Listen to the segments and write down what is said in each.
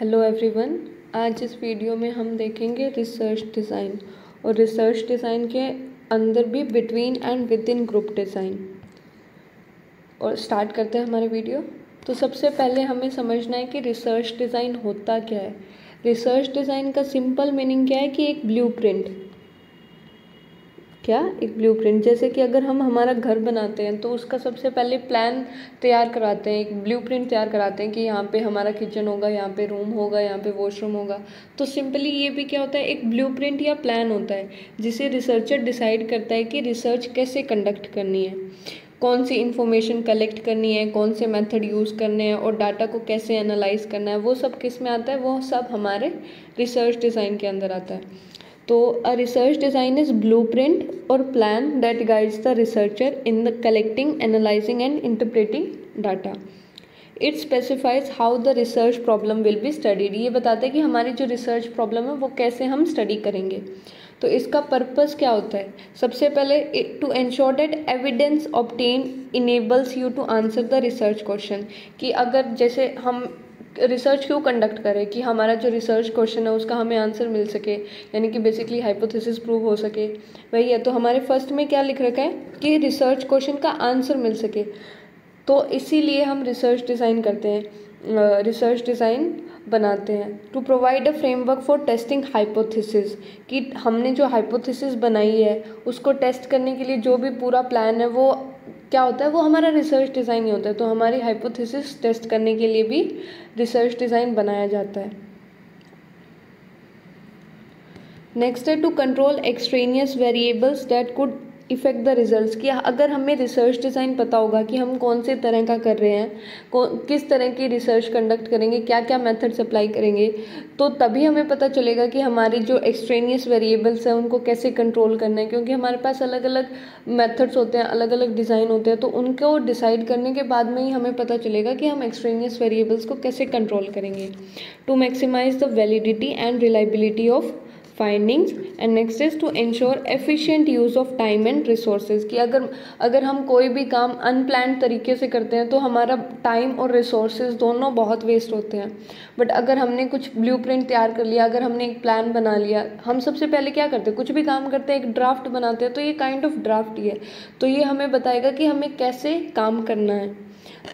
Hello everyone. आज इस video में हम देखेंगे रिसर्च डिज़ाइन और रिसर्च डिज़ाइन के अंदर भी between and with in group design. और स्टार्ट करते हैं हमारे वीडियो। तो सबसे पहले हमें समझना है कि रिसर्च डिज़ाइन होता क्या है। रिसर्च डिज़ाइन का सिंपल मीनिंग क्या है कि एक ब्लूप्रिंट। एक ब्लूप्रिंट। जैसे कि अगर हम हमारा घर बनाते हैं तो उसका सबसे पहले प्लान तैयार कराते हैं, एक ब्लूप्रिंट तैयार कराते हैं कि यहाँ पे हमारा किचन होगा, यहाँ पे रूम होगा, यहाँ पे वॉशरूम होगा। तो सिंपली ये भी क्या होता है, एक ब्लूप्रिंट या प्लान होता है जिसे रिसर्चर डिसाइड करता है कि रिसर्च कैसे कंडक्ट करनी है, कौन सी इन्फॉर्मेशन कलेक्ट करनी है, कौन से मेथड यूज़ करने हैं और डाटा को कैसे एनालाइज करना है। वो सब किस में आता है, वो सब हमारे रिसर्च डिज़ाइन के अंदर आता है। तो a research design is blueprint or plan that guides the researcher in the collecting, analyzing and interpreting data. It specifies how the research problem will be studied. ये बताता है कि हमारी जो रिसर्च प्रॉब्लम है वो कैसे हम स्टडी करेंगे। तो इसका पर्पस क्या होता है, सबसे पहले to ensure that evidence obtain enables you to answer the research question. कि अगर जैसे हम रिसर्च क्यों कंडक्ट करें कि हमारा जो रिसर्च क्वेश्चन है उसका हमें आंसर मिल सके, यानी कि बेसिकली हाइपोथेसिस प्रूव हो सके, वही है। तो हमारे फर्स्ट में क्या लिख रखा है कि रिसर्च क्वेश्चन का आंसर मिल सके। तो इसीलिए हम रिसर्च डिज़ाइन करते हैं, रिसर्च डिज़ाइन बनाते हैं। To provide a framework for testing hypothesis, कि हमने जो हाइपोथेसिस बनाई है उसको टेस्ट करने के लिए जो भी पूरा प्लान है वो क्या होता है, वो हमारा रिसर्च डिज़ाइन ही होता है। तो हमारी हाइपोथेसिस टेस्ट करने के लिए भी रिसर्च डिज़ाइन बनाया जाता है। नेक्स्ट है to control extraneous variables that could affect the results. कि अगर हमें रिसर्च डिज़ाइन पता होगा कि हम कौन से तरह का कर रहे हैं, किस तरह की रिसर्च कंडक्ट करेंगे, क्या क्या मेथड्स अप्लाई करेंगे, तो तभी हमें पता चलेगा कि हमारी जो एक्सट्रेनियस वेरिएबल्स हैं उनको कैसे कंट्रोल करना है। क्योंकि हमारे पास अलग अलग मेथड्स होते हैं, अलग अलग डिज़ाइन होते हैं, तो उनको डिसाइड करने के बाद में ही हमें पता चलेगा कि हम एक्सट्रेनियस वेरिएबल्स को कैसे कंट्रोल करेंगे। To maximise the validity and reliability of findings. And next is to ensure efficient use of time and resources. कि अगर हम कोई भी काम अनप्लान्ड तरीके से करते हैं तो हमारा टाइम और रिसोर्सेज दोनों बहुत वेस्ट होते हैं। बट अगर हमने कुछ ब्लूप्रिंट तैयार कर लिया, अगर हमने एक प्लान बना लिया, हम सबसे पहले क्या करते हैं, कुछ भी काम करते हैं एक ड्राफ्ट बनाते हैं, तो ये काइंड ऑफ ड्राफ्ट ही है। तो ये हमें बताएगा कि हमें कैसे काम करना है।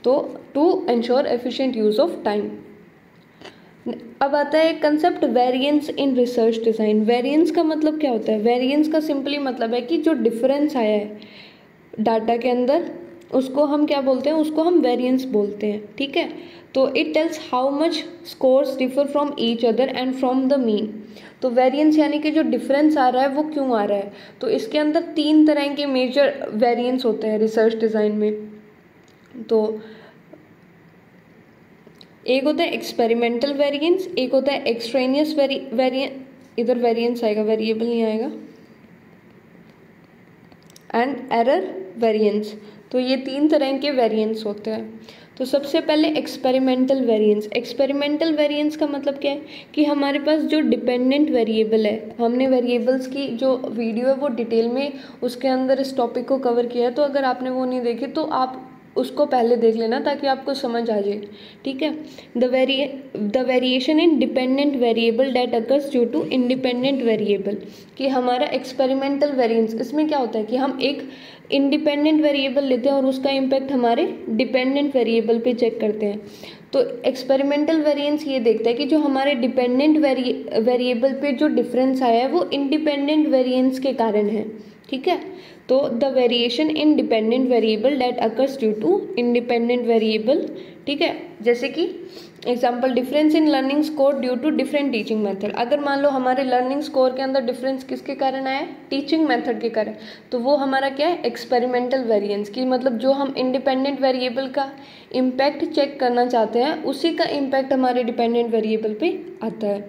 तो to ensure efficient use of time. अब आता है concept variance in research design. Variance का मतलब क्या होता है, वेरिएंस का सिंपली मतलब है कि जो डिफरेंस आया है डाटा के अंदर उसको हम क्या बोलते हैं, उसको हम वेरिएंस बोलते हैं। ठीक है। तो it tells how much scores differ from each other and from the mean. तो वेरिएंस यानी कि जो डिफरेंस आ रहा है वो क्यों आ रहा है। तो इसके अंदर 3 तरह के मेजर वेरिएंस होते हैं रिसर्च डिज़ाइन में। तो एक होता है एक्सपेरिमेंटल वेरिएंस, एक होता है एक्सट्रेनियस इधर वेरिएंस आएगा, वेरिएबल नहीं आएगा, एंड एरर वेरिएंस। तो ये 3 तरह के वेरिएंस होते हैं। तो सबसे पहले एक्सपेरिमेंटल वेरिएंस। एक्सपेरिमेंटल वेरिएंस का मतलब क्या है कि हमारे पास जो डिपेंडेंट वेरिएबल है, हमने वेरिएबल्स की जो वीडियो है वो डिटेल में उसके अंदर इस टॉपिक को कवर किया है। तो अगर आपने वो नहीं देखी तो आप उसको पहले देख लेना ताकि आपको समझ आ जाए। ठीक है। The variation in dependent variable that occurs due to independent variable. कि हमारा एक्सपेरिमेंटल वेरिएंस, इसमें क्या होता है कि हम एक इंडिपेंडेंट वेरिएबल लेते हैं और उसका इम्पैक्ट हमारे डिपेंडेंट वेरिएबल पे चेक करते हैं। तो एक्सपेरिमेंटल वेरिएंस ये देखता है कि जो हमारे डिपेंडेंट वेरिएबल पे जो डिफरेंस आया है वो इंडिपेंडेंट वेरिएंस के कारण है। ठीक है। तो the variation in dependent variable that occurs due to independent variable. ठीक है। जैसे कि example, difference in learning score due to different teaching method. अगर मान लो हमारे लर्निंग स्कोर के अंदर डिफरेंस किसके कारण आया है, टीचिंग मेथड के कारण, तो वो हमारा क्या है, एक्सपेरिमेंटल वेरिएंस। की मतलब जो हम इंडिपेंडेंट वेरिएबल का इम्पैक्ट चेक करना चाहते हैं उसी का इम्पैक्ट हमारे डिपेंडेंट वेरिएबल पे आता है।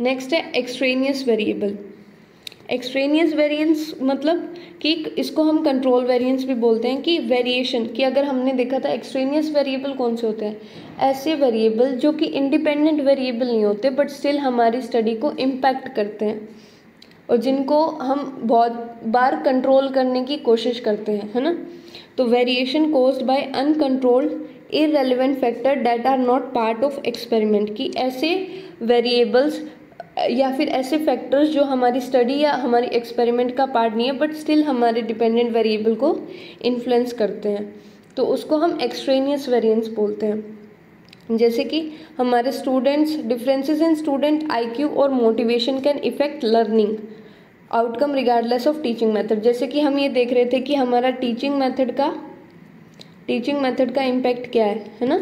नेक्स्ट है एक्सट्रेनियस वेरिएबल। एक्सट्रेनियस वेरिएंस मतलब कि इसको हम कंट्रोल वेरिएंस भी बोलते हैं। कि वेरिएशन, कि अगर हमने देखा था एक्सट्रेनियस वेरिएबल कौन से होते हैं, ऐसे वेरिएबल जो कि इंडिपेंडेंट वेरिएबल नहीं होते बट स्टिल हमारी स्टडी को इम्पैक्ट करते हैं और जिनको हम बहुत बार कंट्रोल करने की कोशिश करते हैं, है ना। तो variation caused by uncontrolled irrelevant factor that are not part of experiment, कि ऐसे वेरिएबल्स या फिर ऐसे फैक्टर्स जो हमारी स्टडी या हमारी एक्सपेरिमेंट का पार्ट नहीं है बट स्टिल हमारे डिपेंडेंट वेरिएबल को इन्फ्लुएंस करते हैं, तो उसको हम एक्सट्रेनियस वेरिएंस बोलते हैं। जैसे कि हमारे students, differences in student IQ और motivation can affect learning outcome regardless of teaching method. जैसे कि हम ये देख रहे थे कि हमारा टीचिंग मेथड का इम्पैक्ट क्या है ना,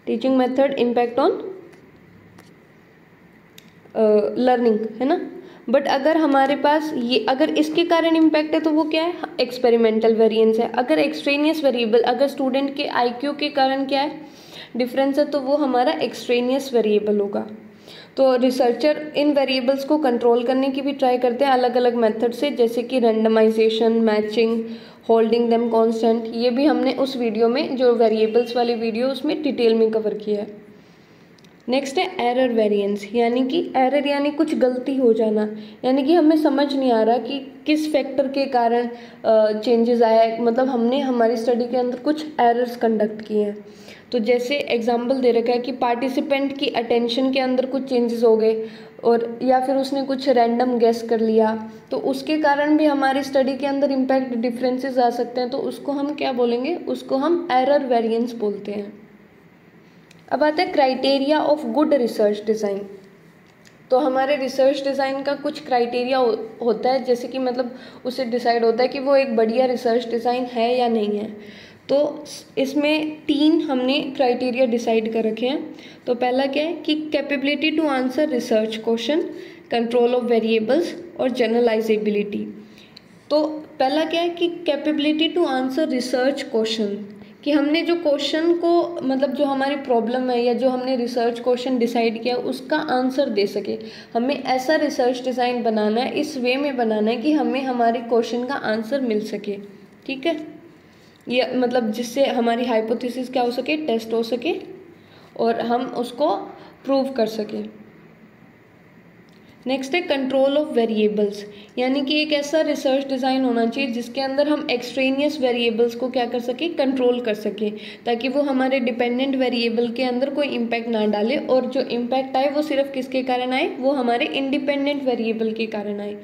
teaching method impact on learning, है ना। बट अगर हमारे पास ये, अगर इसके कारण इम्पैक्ट है तो वो क्या है, एक्सपेरिमेंटल वेरिएंस है। अगर एक्सट्रेनियस वेरिएबल, अगर स्टूडेंट के आईक्यू के कारण क्या है, डिफरेंस है, तो वो हमारा एक्सट्रेनियस वेरिएबल होगा। तो रिसर्चर इन वेरिएबल्स को कंट्रोल करने की भी ट्राई करते हैं अलग अलग मेथड से, जैसे कि randomisation, matching, holding them constant. ये भी हमने उस वीडियो में, जो वेरिएबल्स वाली वीडियो, उसमें डिटेल में कवर किया है। नेक्स्ट है एरर वेरिएंस, यानी कि एरर यानी कुछ गलती हो जाना, यानी कि हमें समझ नहीं आ रहा कि किस फैक्टर के कारण चेंजेस आया है, मतलब हमने हमारी स्टडी के अंदर कुछ एरर्स कंडक्ट किए हैं। तो जैसे एग्जांपल दे रखा है कि पार्टिसिपेंट की अटेंशन के अंदर कुछ चेंजेस हो गए, और या फिर उसने कुछ रैंडम गेस कर लिया, तो उसके कारण भी हमारी स्टडी के अंदर इम्पैक्ट डिफरेंसेस आ सकते हैं। तो उसको हम क्या बोलेंगे, उसको हम एरर वेरिएंस बोलते हैं। अब आता है criteria of good research design. तो हमारे रिसर्च डिज़ाइन का कुछ क्राइटेरिया होता है, जैसे कि मतलब उसे डिसाइड होता है कि वो एक बढ़िया रिसर्च डिज़ाइन है या नहीं है। तो इसमें 3 हमने क्राइटेरिया डिसाइड कर रखे हैं। तो पहला क्या है कि capability to answer research question, control of variables और जनरलाइजेबिलिटी। तो पहला क्या है कि capability to answer research question, कि हमने जो क्वेश्चन को, मतलब जो हमारी प्रॉब्लम है या जो हमने रिसर्च क्वेश्चन डिसाइड किया उसका आंसर दे सके। हमें ऐसा रिसर्च डिज़ाइन बनाना है, इस वे में बनाना है कि हमें हमारे क्वेश्चन का आंसर मिल सके, ठीक है। ये मतलब जिससे हमारी हाइपोथेसिस क्या हो सके, टेस्ट हो सके और हम उसको प्रूव कर सकें। नेक्स्ट है कंट्रोल ऑफ वेरिएबल्स, यानी कि एक ऐसा रिसर्च डिज़ाइन होना चाहिए जिसके अंदर हम एक्सट्रेनियस वेरिएबल्स को क्या कर सके, कंट्रोल कर सके, ताकि वो हमारे डिपेंडेंट वेरिएबल के अंदर कोई इम्पैक्ट ना डाले, और जो इम्पैक्ट आए वो सिर्फ किसके कारण आए, वो हमारे इंडिपेंडेंट वेरिएबल के कारण आए।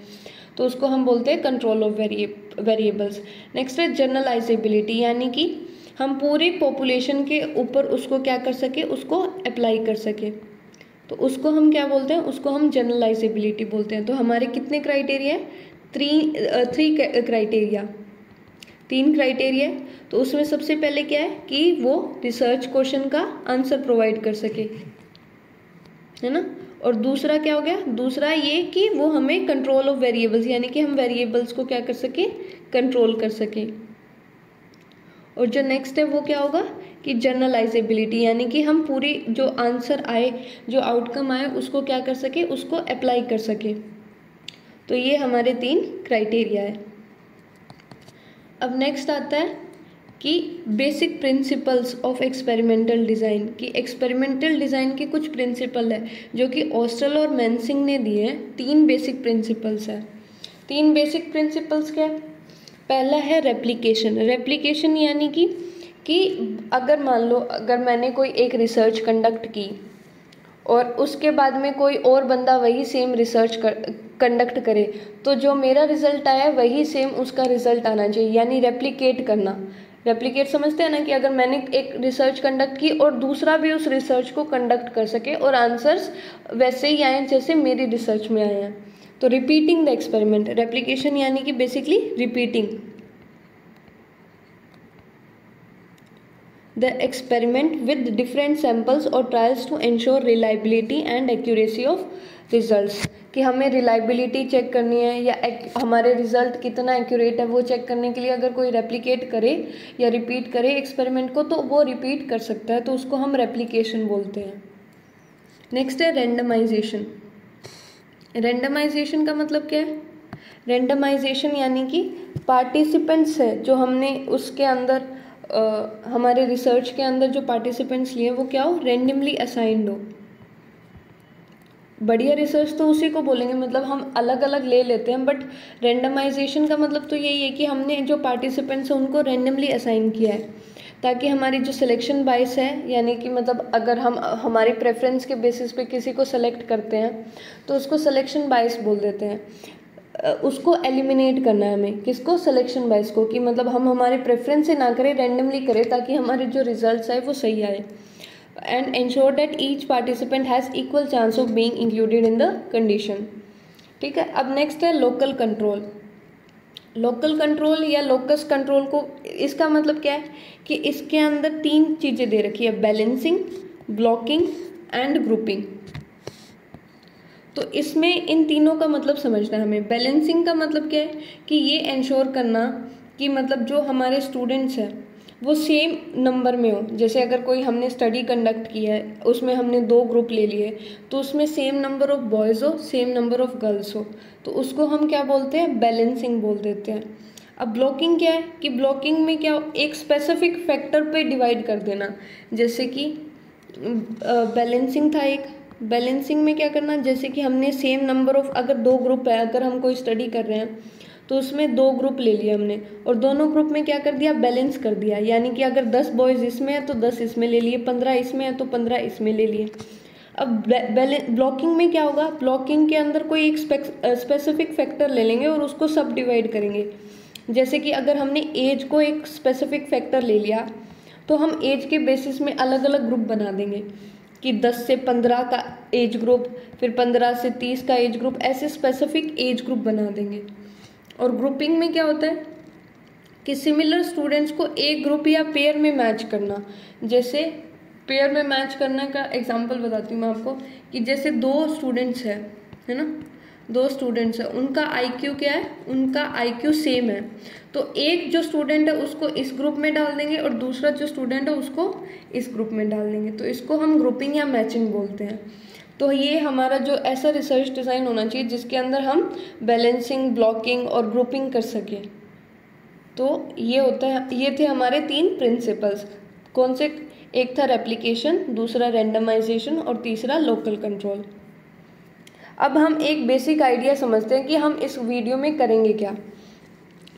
तो उसको हम बोलते हैं कंट्रोल ऑफ वेरिएबल्स। नेक्स्ट है जनरलाइजेबिलिटी, यानी कि हम पूरी पॉपुलेशन के ऊपर उसको क्या कर सके, उसको अप्लाई कर सके। तो उसको हम क्या बोलते हैं, उसको हम जनरलाइजेबिलिटी बोलते हैं। तो हमारे कितने क्राइटेरिया है, 3 क्राइटेरिया, 3 क्राइटेरिया। तो उसमें सबसे पहले क्या है कि वो रिसर्च क्वेश्चन का आंसर प्रोवाइड कर सके, है ना। और दूसरा क्या हो गया, दूसरा ये कि वो हमें कंट्रोल ऑफ वेरिएबल्स, यानी कि हम वेरिएबल्स को क्या कर सके, कंट्रोल कर सके। और जो नेक्स्ट है वो क्या होगा कि जनरलाइजेबिलिटी, यानी कि हम पूरी जो आंसर आए, जो आउटकम आए, उसको क्या कर सके, उसको अप्लाई कर सके। तो ये हमारे 3 क्राइटेरिया है। अब नेक्स्ट आता है कि basic principles of experimental design, कि एक्सपेरिमेंटल डिज़ाइन के कुछ प्रिंसिपल है जो कि ऑस्टल और मैंसिंग ने दिए हैं। 3 बेसिक प्रिंसिपल्स है। 3 बेसिक प्रिंसिपल्स क्या है, पहला है रेप्लिकेशन। रेप्लिकेशन यानी कि अगर मान लो, अगर मैंने कोई एक रिसर्च कंडक्ट की और उसके बाद में कोई और बंदा वही सेम रिसर्च कंडक्ट करे, तो जो मेरा रिजल्ट आया वही सेम उसका रिजल्ट आना चाहिए, यानी रेप्लिकेट करना। रेप्लिकेट समझते हैं ना, कि अगर मैंने एक रिसर्च कंडक्ट की और दूसरा भी उस रिसर्च को कंडक्ट कर सके और आंसर्स वैसे ही आए जैसे मेरी रिसर्च में आए हैं। तो रिपीटिंग द एक्सपेरिमेंट, रेप्लिकेशन यानी कि basically repeating the experiment with different samples और trials to ensure reliability and accuracy of results, कि हमें रिलायबिलिटी चेक करनी है या हमारे रिजल्ट कितना एक्यूरेट है वो चेक करने के लिए अगर कोई रेप्लिकेट करे या रिपीट करे एक्सपेरिमेंट को, तो वो रिपीट कर सकता है, तो उसको हम रेप्लिकेशन बोलते हैं। नेक्स्ट है रेंडमाइजेशन। रेंडमाइजेशन का मतलब क्या है, रेंडमाइजेशन यानी कि पार्टिसिपेंट्स है जो हमने उसके अंदर हमारे रिसर्च के अंदर जो पार्टिसिपेंट्स लिए वो क्या हो, रेंडमली असाइंड हो। बढ़िया रिसर्च तो उसी को बोलेंगे, मतलब हम अलग अलग ले लेते हैं, बट रेंडमाइजेशन का मतलब तो यही है कि हमने जो पार्टिसिपेंट्स हैं उनको रेंडमली असाइन किया है। ताकि हमारी जो सिलेक्शन बाइस है, यानी कि मतलब अगर हम हमारी प्रेफरेंस के बेसिस पे किसी को सेलेक्ट करते हैं तो उसको सिलेक्शन बाइस बोल देते हैं। उसको एलिमिनेट करना है हमें, किसको, सिलेक्शन बाइस को, कि मतलब हम हमारे प्रेफरेंस से ना करें, रैंडमली करें, ताकि हमारे जो रिजल्ट्स आए वो सही आए। And ensure that each participant has equal chance of being included in the condition. ठीक है, अब नेक्स्ट है लोकल कंट्रोल। लोकल कंट्रोल या लोकस कंट्रोल को, इसका मतलब क्या है कि इसके अंदर 3 चीज़ें दे रखी है, बैलेंसिंग, ब्लॉकिंग एंड ग्रुपिंग। तो इसमें इन तीनों का मतलब समझना है हमें। बैलेंसिंग का मतलब क्या है कि ये इंश्योर करना कि मतलब जो हमारे स्टूडेंट्स हैं वो सेम नंबर में हो। जैसे अगर कोई हमने स्टडी कंडक्ट किया है, उसमें हमने 2 ग्रुप ले लिए, तो उसमें सेम नंबर ऑफ बॉयज़ हो, सेम नंबर ऑफ गर्ल्स हो, तो उसको हम क्या बोलते हैं, बैलेंसिंग बोल देते हैं। अब ब्लॉकिंग क्या है कि ब्लॉकिंग में क्या, एक स्पेसिफिक फैक्टर पे डिवाइड कर देना। जैसे कि बैलेंसिंग था एक, बैलेंसिंग में क्या करना, जैसे कि हमने सेम नंबर ऑफ, अगर 2 ग्रुप है, अगर हम कोई स्टडी कर रहे हैं तो उसमें 2 ग्रुप ले लिया हमने और दोनों ग्रुप में क्या कर दिया, बैलेंस कर दिया। यानी कि अगर 10 बॉयज़ इसमें है तो 10 इसमें ले लिए, 15 इसमें है तो 15 इसमें ले लिए। अब ब्लॉकिंग में क्या होगा, ब्लॉकिंग के अंदर कोई एक स्पेसिफिक फैक्टर ले लेंगे और उसको सब डिवाइड करेंगे। जैसे कि अगर हमने एज को एक स्पेसिफिक फैक्टर ले लिया तो हम एज के बेसिस में अलग अलग ग्रुप बना देंगे कि 10 से 15 का एज ग्रुप, फिर 15 से 30 का एज ग्रुप, ऐसे स्पेसिफिक एज ग्रुप बना देंगे। और ग्रुपिंग में क्या होता है कि सिमिलर स्टूडेंट्स को एक ग्रुप या पेयर में मैच करना। जैसे पेयर में मैच करने का एग्जांपल बताती हूँ मैं आपको, कि जैसे 2 स्टूडेंट्स है ना, 2 स्टूडेंट्स है, उनका आईक्यू क्या है, उनका आईक्यू सेम है, तो एक जो स्टूडेंट है उसको इस ग्रुप में डाल देंगे और दूसरा जो स्टूडेंट है उसको इस ग्रुप में डाल देंगे, तो इसको हम ग्रुपिंग या मैचिंग बोलते हैं। तो ये हमारा जो ऐसा रिसर्च डिज़ाइन होना चाहिए जिसके अंदर हम बैलेंसिंग, ब्लॉकिंग और ग्रुपिंग कर सकें। तो ये होता है, ये थे हमारे 3 प्रिंसिपल्स। कौन से, एक था रेप्लिकेशन, दूसरा रैंडमाइजेशन और तीसरा लोकल कंट्रोल। अब हम एक बेसिक आइडिया समझते हैं कि हम इस वीडियो में करेंगे क्या।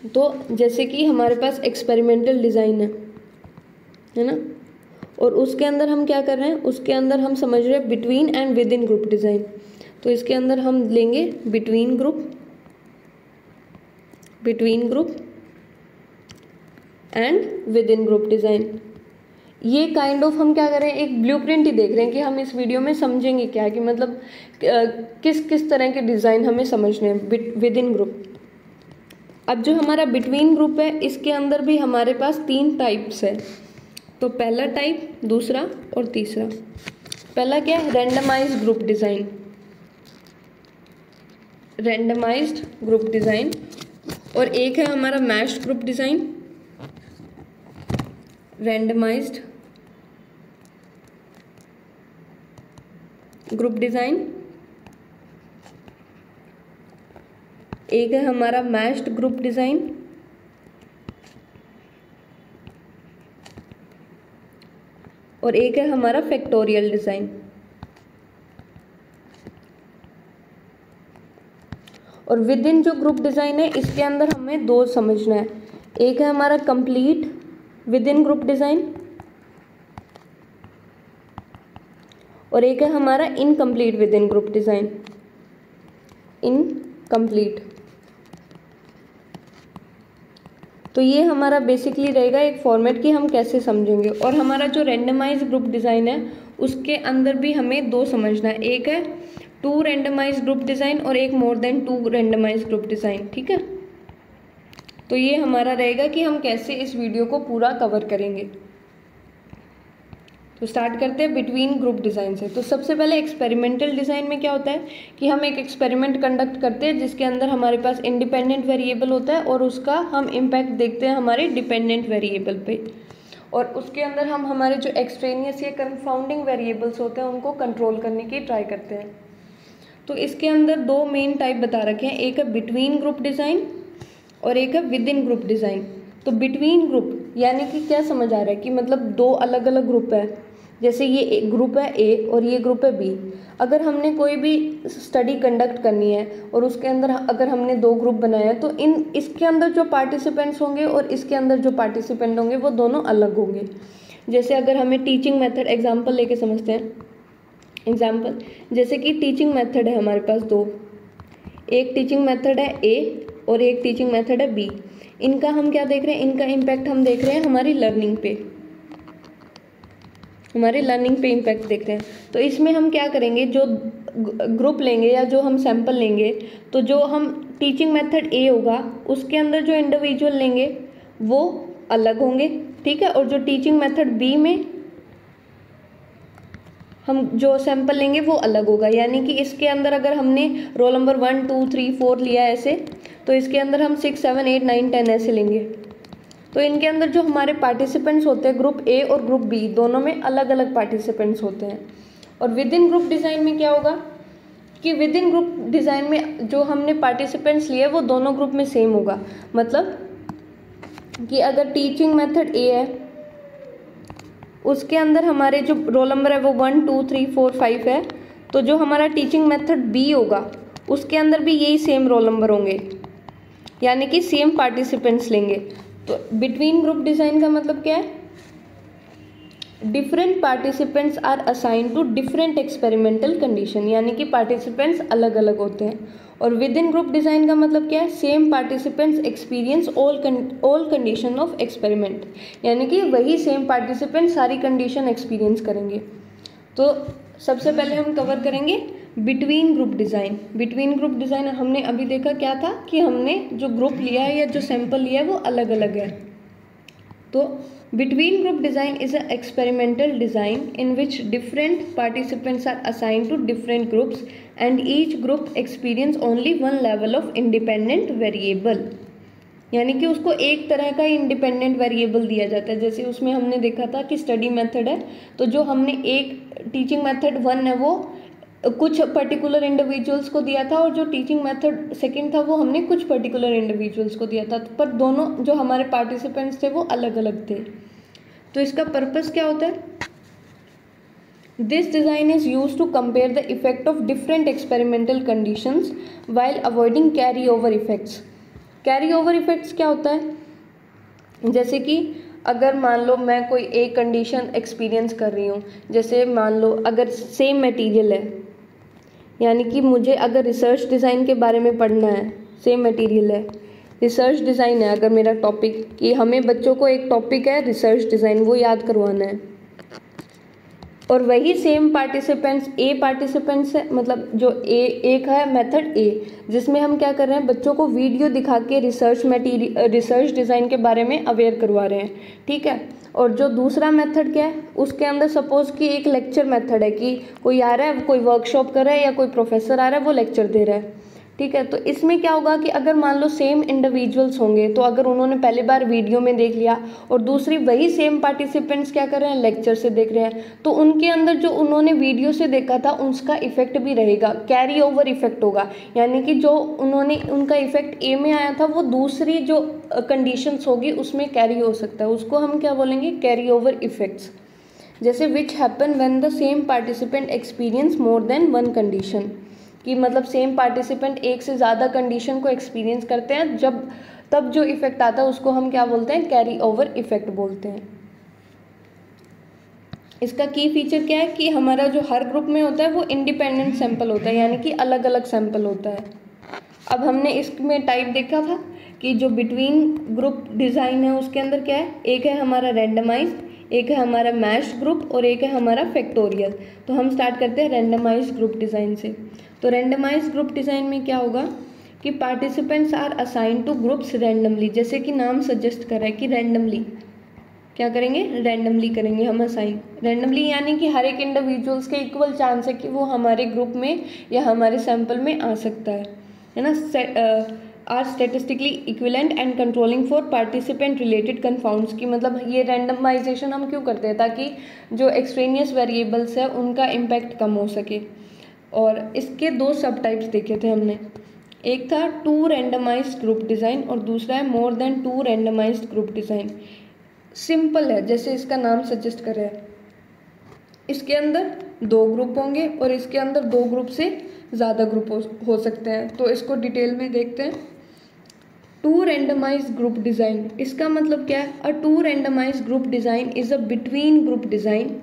तो जैसे कि हमारे पास एक्सपेरिमेंटल डिज़ाइन है ना, और उसके अंदर हम क्या कर रहे हैं, उसके अंदर हम समझ रहे हैं between and with in group design. तो इसके अंदर हम लेंगे between group and with in group design. ये काइंड ऑफ हम क्या कर रहे हैं, एक ब्लूप्रिंट ही देख रहे हैं कि हम इस वीडियो में समझेंगे क्या, कि मतलब किस किस तरह के डिज़ाइन हमें समझने हैं विद इन ग्रुप। अब जो हमारा बिटवीन ग्रुप है, इसके अंदर भी हमारे पास 3 टाइप्स है। तो पहला टाइप, दूसरा और तीसरा। पहला क्या है, randomised group design, randomised group design, और एक है हमारा matched group design, randomised group design, एक है हमारा मैश्ड ग्रुप डिज़ाइन, और एक है हमारा फैक्टोरियल डिज़ाइन। और विद इन जो ग्रुप डिज़ाइन है, इसके अंदर हमें 2 समझना है। एक है हमारा complete with in group design और एक है हमारा incomplete within group design, incomplete. तो ये हमारा बेसिकली रहेगा एक फॉर्मेट कि हम कैसे समझेंगे। और हमारा जो रैंडमाइज ग्रुप डिज़ाइन है उसके अंदर भी हमें 2 समझना है, एक है 2 रैंडमाइज ग्रुप डिज़ाइन और एक मोर देन 2 रैंडमाइज ग्रुप डिज़ाइन। ठीक है, तो ये हमारा रहेगा कि हम कैसे इस वीडियो को पूरा कवर करेंगे। तो स्टार्ट करते हैं बिटवीन ग्रुप डिज़ाइन से। तो सबसे पहले एक्सपेरिमेंटल डिज़ाइन में क्या होता है कि हम एक एक्सपेरिमेंट कंडक्ट करते हैं जिसके अंदर हमारे पास इंडिपेंडेंट वेरिएबल होता है और उसका हम इम्पैक्ट देखते हैं हमारे डिपेंडेंट वेरिएबल पे, और उसके अंदर हम हमारे जो एक्सट्रेनियस या कंफाउंडिंग वेरिएबल्स होते हैं उनको कंट्रोल करने की ट्राई करते हैं। तो इसके अंदर 2 मेन टाइप बता रखे हैं, एक है बिटवीन ग्रुप डिज़ाइन और एक है विद इन ग्रुप डिज़ाइन। तो बिटवीन ग्रुप यानी कि क्या समझ आ रहा है कि मतलब 2 अलग अलग ग्रुप है, जैसे ये ग्रुप है ए और ये ग्रुप है बी। अगर हमने कोई भी स्टडी कंडक्ट करनी है और उसके अंदर अगर हमने 2 ग्रुप बनाए हैं तो इसके अंदर जो पार्टिसिपेंट्स होंगे और इसके अंदर जो पार्टिसिपेंट होंगे वो दोनों अलग होंगे। जैसे अगर हमें टीचिंग मेथड एग्जांपल लेके समझते हैं। एग्जांपल जैसे कि टीचिंग मेथड है हमारे पास 2, एक टीचिंग मेथड है ए और एक टीचिंग मेथड है बी। इनका हम क्या देख रहे हैं, इनका इम्पैक्ट हम देख रहे हैं हमारी लर्निंग पे, हमारे लर्निंग पे इम्पैक्ट देख रहे हैं। तो इसमें हम क्या करेंगे, जो ग्रुप लेंगे या जो हम सैंपल लेंगे, तो जो हम टीचिंग मेथड ए होगा उसके अंदर जो इंडिविजुअल लेंगे वो अलग होंगे, ठीक है। और जो टीचिंग मेथड बी में हम जो सैंपल लेंगे वो अलग होगा। यानी कि इसके अंदर अगर हमने रोल नंबर 1 2 3 4 लिया ऐसे, तो इसके अंदर हम 6 7 8 9 10 ऐसे लेंगे। तो इनके अंदर जो हमारे पार्टिसिपेंट्स होते हैं ग्रुप ए और ग्रुप बी दोनों में अलग अलग पार्टिसिपेंट्स होते हैं। और विद इन ग्रुप डिज़ाइन में क्या होगा कि विद इन ग्रुप डिज़ाइन में जो हमने पार्टिसिपेंट्स लिए वो दोनों ग्रुप में सेम होगा। मतलब कि अगर टीचिंग मेथड ए है उसके अंदर हमारे जो रोल नंबर है वो 1 2 3 4 5 है, तो जो हमारा टीचिंग मेथड बी होगा उसके अंदर भी यही सेम रोल नंबर होंगे, यानी कि सेम पार्टिसिपेंट्स लेंगे। तो बिटवीन ग्रुप डिज़ाइन का मतलब क्या है, different participants are assigned to different experimental condition, यानी कि पार्टिसिपेंट्स अलग अलग होते हैं। और विद इन ग्रुप डिज़ाइन का मतलब क्या है, same participants experience all condition of experiment, यानी कि वही सेम पार्टिसिपेंट सारी कंडीशन एक्सपीरियंस करेंगे। तो सबसे पहले हम कवर करेंगे between group design. Between group design हमने अभी देखा क्या था कि हमने जो ग्रुप लिया है या जो सैंपल लिया है वो अलग अलग है। तो between group design is an experimental design in which different participants are assigned to different groups and each group experience only one level of independent variable, यानी कि उसको एक तरह का इंडिपेंडेंट वेरिएबल दिया जाता है। जैसे उसमें हमने देखा था कि स्टडी मेथड है, तो जो हमने एक टीचिंग मेथड 1 है वो कुछ पर्टिकुलर इंडिविजुअल्स को दिया था और जो टीचिंग मेथड सेकंड था वो हमने कुछ पर्टिकुलर इंडिविजुअल्स को दिया था, पर दोनों जो हमारे पार्टिसिपेंट्स थे वो अलग अलग थे। तो इसका पर्पस क्या होता है, this design is used to compare the effect of different experimental conditions while avoiding carry over effects. Carry over effects क्या होता है, जैसे कि अगर मान लो मैं कोई एक कंडीशन एक्सपीरियंस कर रही हूँ, जैसे मान लो अगर सेम मटेरियल है, यानी कि मुझे अगर रिसर्च डिज़ाइन के बारे में पढ़ना है, सेम मटेरियल है, रिसर्च डिज़ाइन है अगर मेरा टॉपिक, कि हमें बच्चों को एक टॉपिक है रिसर्च डिज़ाइन वो याद करवाना है, और वही सेम पार्टिसिपेंट्स ए पार्टिसिपेंट्स है, मतलब जो एक है मेथड ए जिसमें हम क्या कर रहे हैं, बच्चों को वीडियो दिखा के रिसर्च डिज़ाइन के बारे में अवेयर करवा रहे हैं, ठीक है। और जो दूसरा मेथड क्या है, उसके अंदर सपोज कि एक लेक्चर मेथड है कि कोई आ रहा है, कोई वर्कशॉप कर रहा है या कोई प्रोफेसर आ रहा है वो लेक्चर दे रहा है, ठीक है। तो इसमें क्या होगा कि अगर मान लो सेम इंडिविजुअल्स होंगे, तो अगर उन्होंने पहली बार वीडियो में देख लिया और दूसरी वही सेम पार्टिसिपेंट्स क्या कर रहे हैं, लेक्चर से देख रहे हैं, तो उनके अंदर जो उन्होंने वीडियो से देखा था उसका इफेक्ट भी रहेगा, कैरी ओवर इफेक्ट होगा, यानी कि जो उन्होंने उनका इफेक्ट ए में आया था वो दूसरी जो कंडीशंस होगी उसमें कैरी हो सकता है, उसको हम क्या बोलेंगे, कैरी ओवर इफेक्ट्स। जैसे which happen when the same participant experience more than one condition, कि मतलब सेम पार्टिसिपेंट एक से ज़्यादा कंडीशन को एक्सपीरियंस करते हैं, जब तब जो इफेक्ट आता है उसको हम क्या बोलते हैं, कैरी ओवर इफेक्ट बोलते हैं। इसका की फीचर क्या है कि हमारा जो हर ग्रुप में होता है वो इंडिपेंडेंट सैंपल होता है, यानी कि अलग अलग सैंपल होता है। अब हमने इसमें टाइप देखा था कि जो बिटवीन ग्रुप डिज़ाइन है उसके अंदर क्या है, एक है हमारा रैंडमाइज्ड, एक है हमारा मैश्ड ग्रुप और एक है हमारा फैक्टोरियल। तो हम स्टार्ट करते हैं रैंडमाइज्ड ग्रुप डिज़ाइन से। तो रैंडमाइज्ड ग्रुप डिज़ाइन में क्या होगा कि participants are assigned to groups randomly, जैसे कि नाम सजेस्ट कर रहा है कि रैंडमली क्या करेंगे, रैंडमली करेंगे हम असाइन। रैंडमली यानी कि हर एक इंडिविजुअल्स के इक्वल चांस है कि वो हमारे ग्रुप में या हमारे सैंपल में आ सकता है ना। Are statistically equivalent and controlling for participant related confounds की, मतलब ये रैंडमाइजेशन हम क्यों करते हैं, ताकि जो एक्सट्रेनियस वेरिएबल्स है उनका इम्पैक्ट कम हो सके। और इसके 2 सब टाइप्स देखे थे हमने, एक था 2 रैंडमाइज्ड ग्रुप डिज़ाइन और दूसरा है more than 2 randomised group design. Simple है, जैसे इसका नाम सजेस्ट कर रहा है, इसके अंदर 2 ग्रुप होंगे और इसके अंदर 2 ग्रुप से ज़्यादा ग्रुप हो सकते हैं। तो इसको डिटेल में देखते हैं। टू रैंडमाइज ग्रुप डिज़ाइन, इसका मतलब क्या है? A two randomise group design is a between group design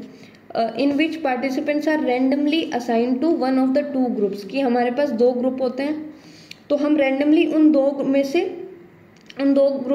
in which participants are randomly assign to one of the 2 groups. कि हमारे पास 2 ग्रुप होते हैं, तो हम रैंडमली उन दो ग्रुप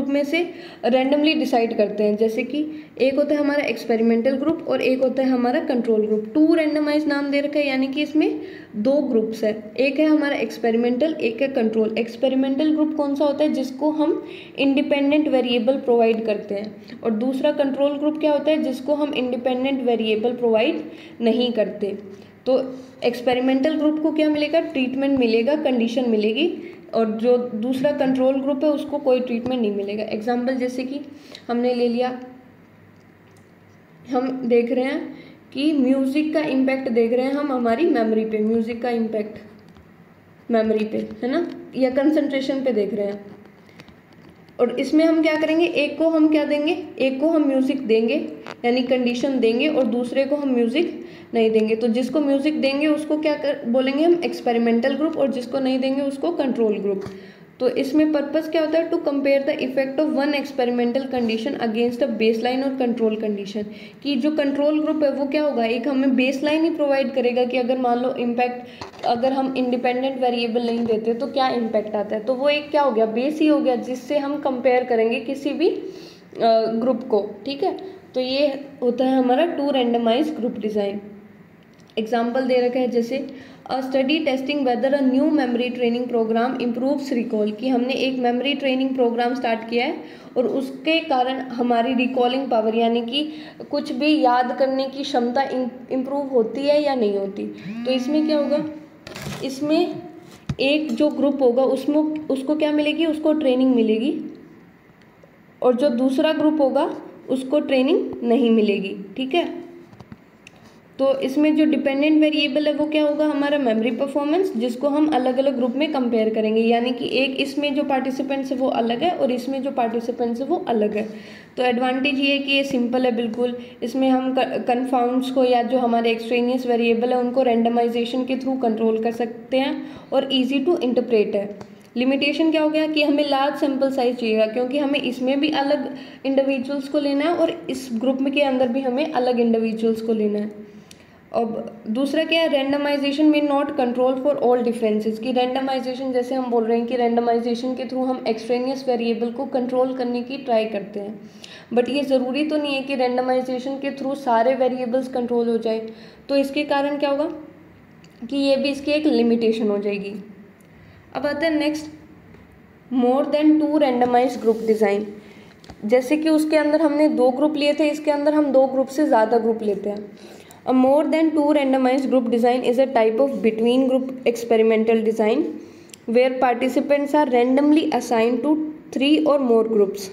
में से रैंडमली डिसाइड करते हैं। जैसे कि एक होता है हमारा एक्सपेरिमेंटल ग्रुप और एक होता है हमारा कंट्रोल ग्रुप। टू रैंडमाइज नाम दे रखा है, यानी कि इसमें 2 ग्रुप्स है, एक है हमारा एक्सपेरिमेंटल, एक है कंट्रोल। एक्सपेरिमेंटल ग्रुप कौन सा होता है? जिसको हम इंडिपेंडेंट वेरिएबल प्रोवाइड करते हैं। और दूसरा कंट्रोल ग्रुप क्या होता है? जिसको हम इंडिपेंडेंट वेरिएबल प्रोवाइड नहीं करते। तो एक्सपेरिमेंटल ग्रुप को क्या मिलेगा? ट्रीटमेंट मिलेगा, कंडीशन मिलेगी। और जो दूसरा कंट्रोल ग्रुप है उसको कोई ट्रीटमेंट नहीं मिलेगा। एग्जाम्पल जैसे कि हमने ले लिया, हम देख रहे हैं कि म्यूज़िक का इम्पैक्ट देख रहे हैं हम हमारी मेमोरी पे, म्यूज़िक का इम्पैक्ट मेमोरी पे, है ना, या कंसंट्रेशन पे देख रहे हैं। और इसमें हम क्या करेंगे? एक को हम क्या देंगे? एक को हम म्यूज़िक देंगे, यानी कंडीशन देंगे, और दूसरे को हम म्यूज़िक नहीं देंगे। तो जिसको म्यूज़िक देंगे उसको क्या बोलेंगे हम? एक्सपेरिमेंटल ग्रुप, और जिसको नहीं देंगे उसको कंट्रोल ग्रुप। तो इसमें पर्पस क्या होता है? To compare the effect of one experimental condition against a baseline और कंट्रोल कंडीशन। कि जो कंट्रोल ग्रुप है वो क्या होगा? एक हमें बेसलाइन ही प्रोवाइड करेगा कि अगर मान लो इम्पैक्ट, अगर हम इंडिपेंडेंट वेरिएबल नहीं देते तो क्या इम्पैक्ट आता है। तो वो एक क्या हो गया? बेस ही हो गया, जिससे हम कंपेयर करेंगे किसी भी ग्रुप को। ठीक है, तो ये होता है हमारा two randomise group design. Example दे रखा है जैसे a study testing whether a new memory training program improves recall. कि हमने एक मेमोरी ट्रेनिंग प्रोग्राम स्टार्ट किया है और उसके कारण हमारी रिकॉलिंग पावर, यानी कि कुछ भी याद करने की क्षमता इम्प्रूव होती है या नहीं होती। तो इसमें क्या होगा? इसमें एक जो ग्रुप होगा उसमें उसको क्या मिलेगी? उसको ट्रेनिंग मिलेगी, और जो दूसरा ग्रुप होगा उसको ट्रेनिंग नहीं मिलेगी। ठीक है, तो इसमें जो डिपेंडेंट वेरिएबल है वो क्या होगा? हमारा मेमोरी परफॉर्मेंस, जिसको हम अलग अलग ग्रुप में कंपेयर करेंगे। यानी कि एक इसमें जो पार्टिसिपेंट्स है वो अलग है और इसमें जो पार्टिसिपेंट्स है वो अलग है। तो एडवांटेज ये है कि ये सिंपल है बिल्कुल। इसमें हम कन्फाउंड्स को या जो हमारे एक्सट्रेनियस वेरिएबल है उनको रैंडमाइजेशन के थ्रू कंट्रोल कर सकते हैं और ईजी टू इंटरप्रेट है। लिमिटेशन क्या हो गया? कि हमें लार्ज सैम्पल साइज चाहिएगा, क्योंकि हमें इसमें भी अलग इंडिविजुअल्स को लेना है और इस ग्रुप में के अंदर भी हमें अलग इंडिविजुअल्स को लेना है। अब दूसरा क्या है? रैंडमाइजेशन में not control for all differences. की रैंडमाइजेशन, जैसे हम बोल रहे हैं कि रैंडमाइजेशन के थ्रू हम एक्सट्रेनियस वेरिएबल को कंट्रोल करने की ट्राई करते हैं, बट ये ज़रूरी तो नहीं है कि रैंडमाइजेशन के थ्रू सारे वेरिएबल्स कंट्रोल हो जाए। तो इसके कारण क्या होगा कि ये भी इसकी एक लिमिटेशन हो जाएगी। अब आता है next, more than two randomise group design. जैसे कि उसके अंदर हमने 2 ग्रुप लिए थे, इसके अंदर हम 2 ग्रुप से ज़्यादा ग्रुप लेते हैं। A more than two randomized group design is a type of between group experimental design where participants are randomly assigned to 3 or more groups।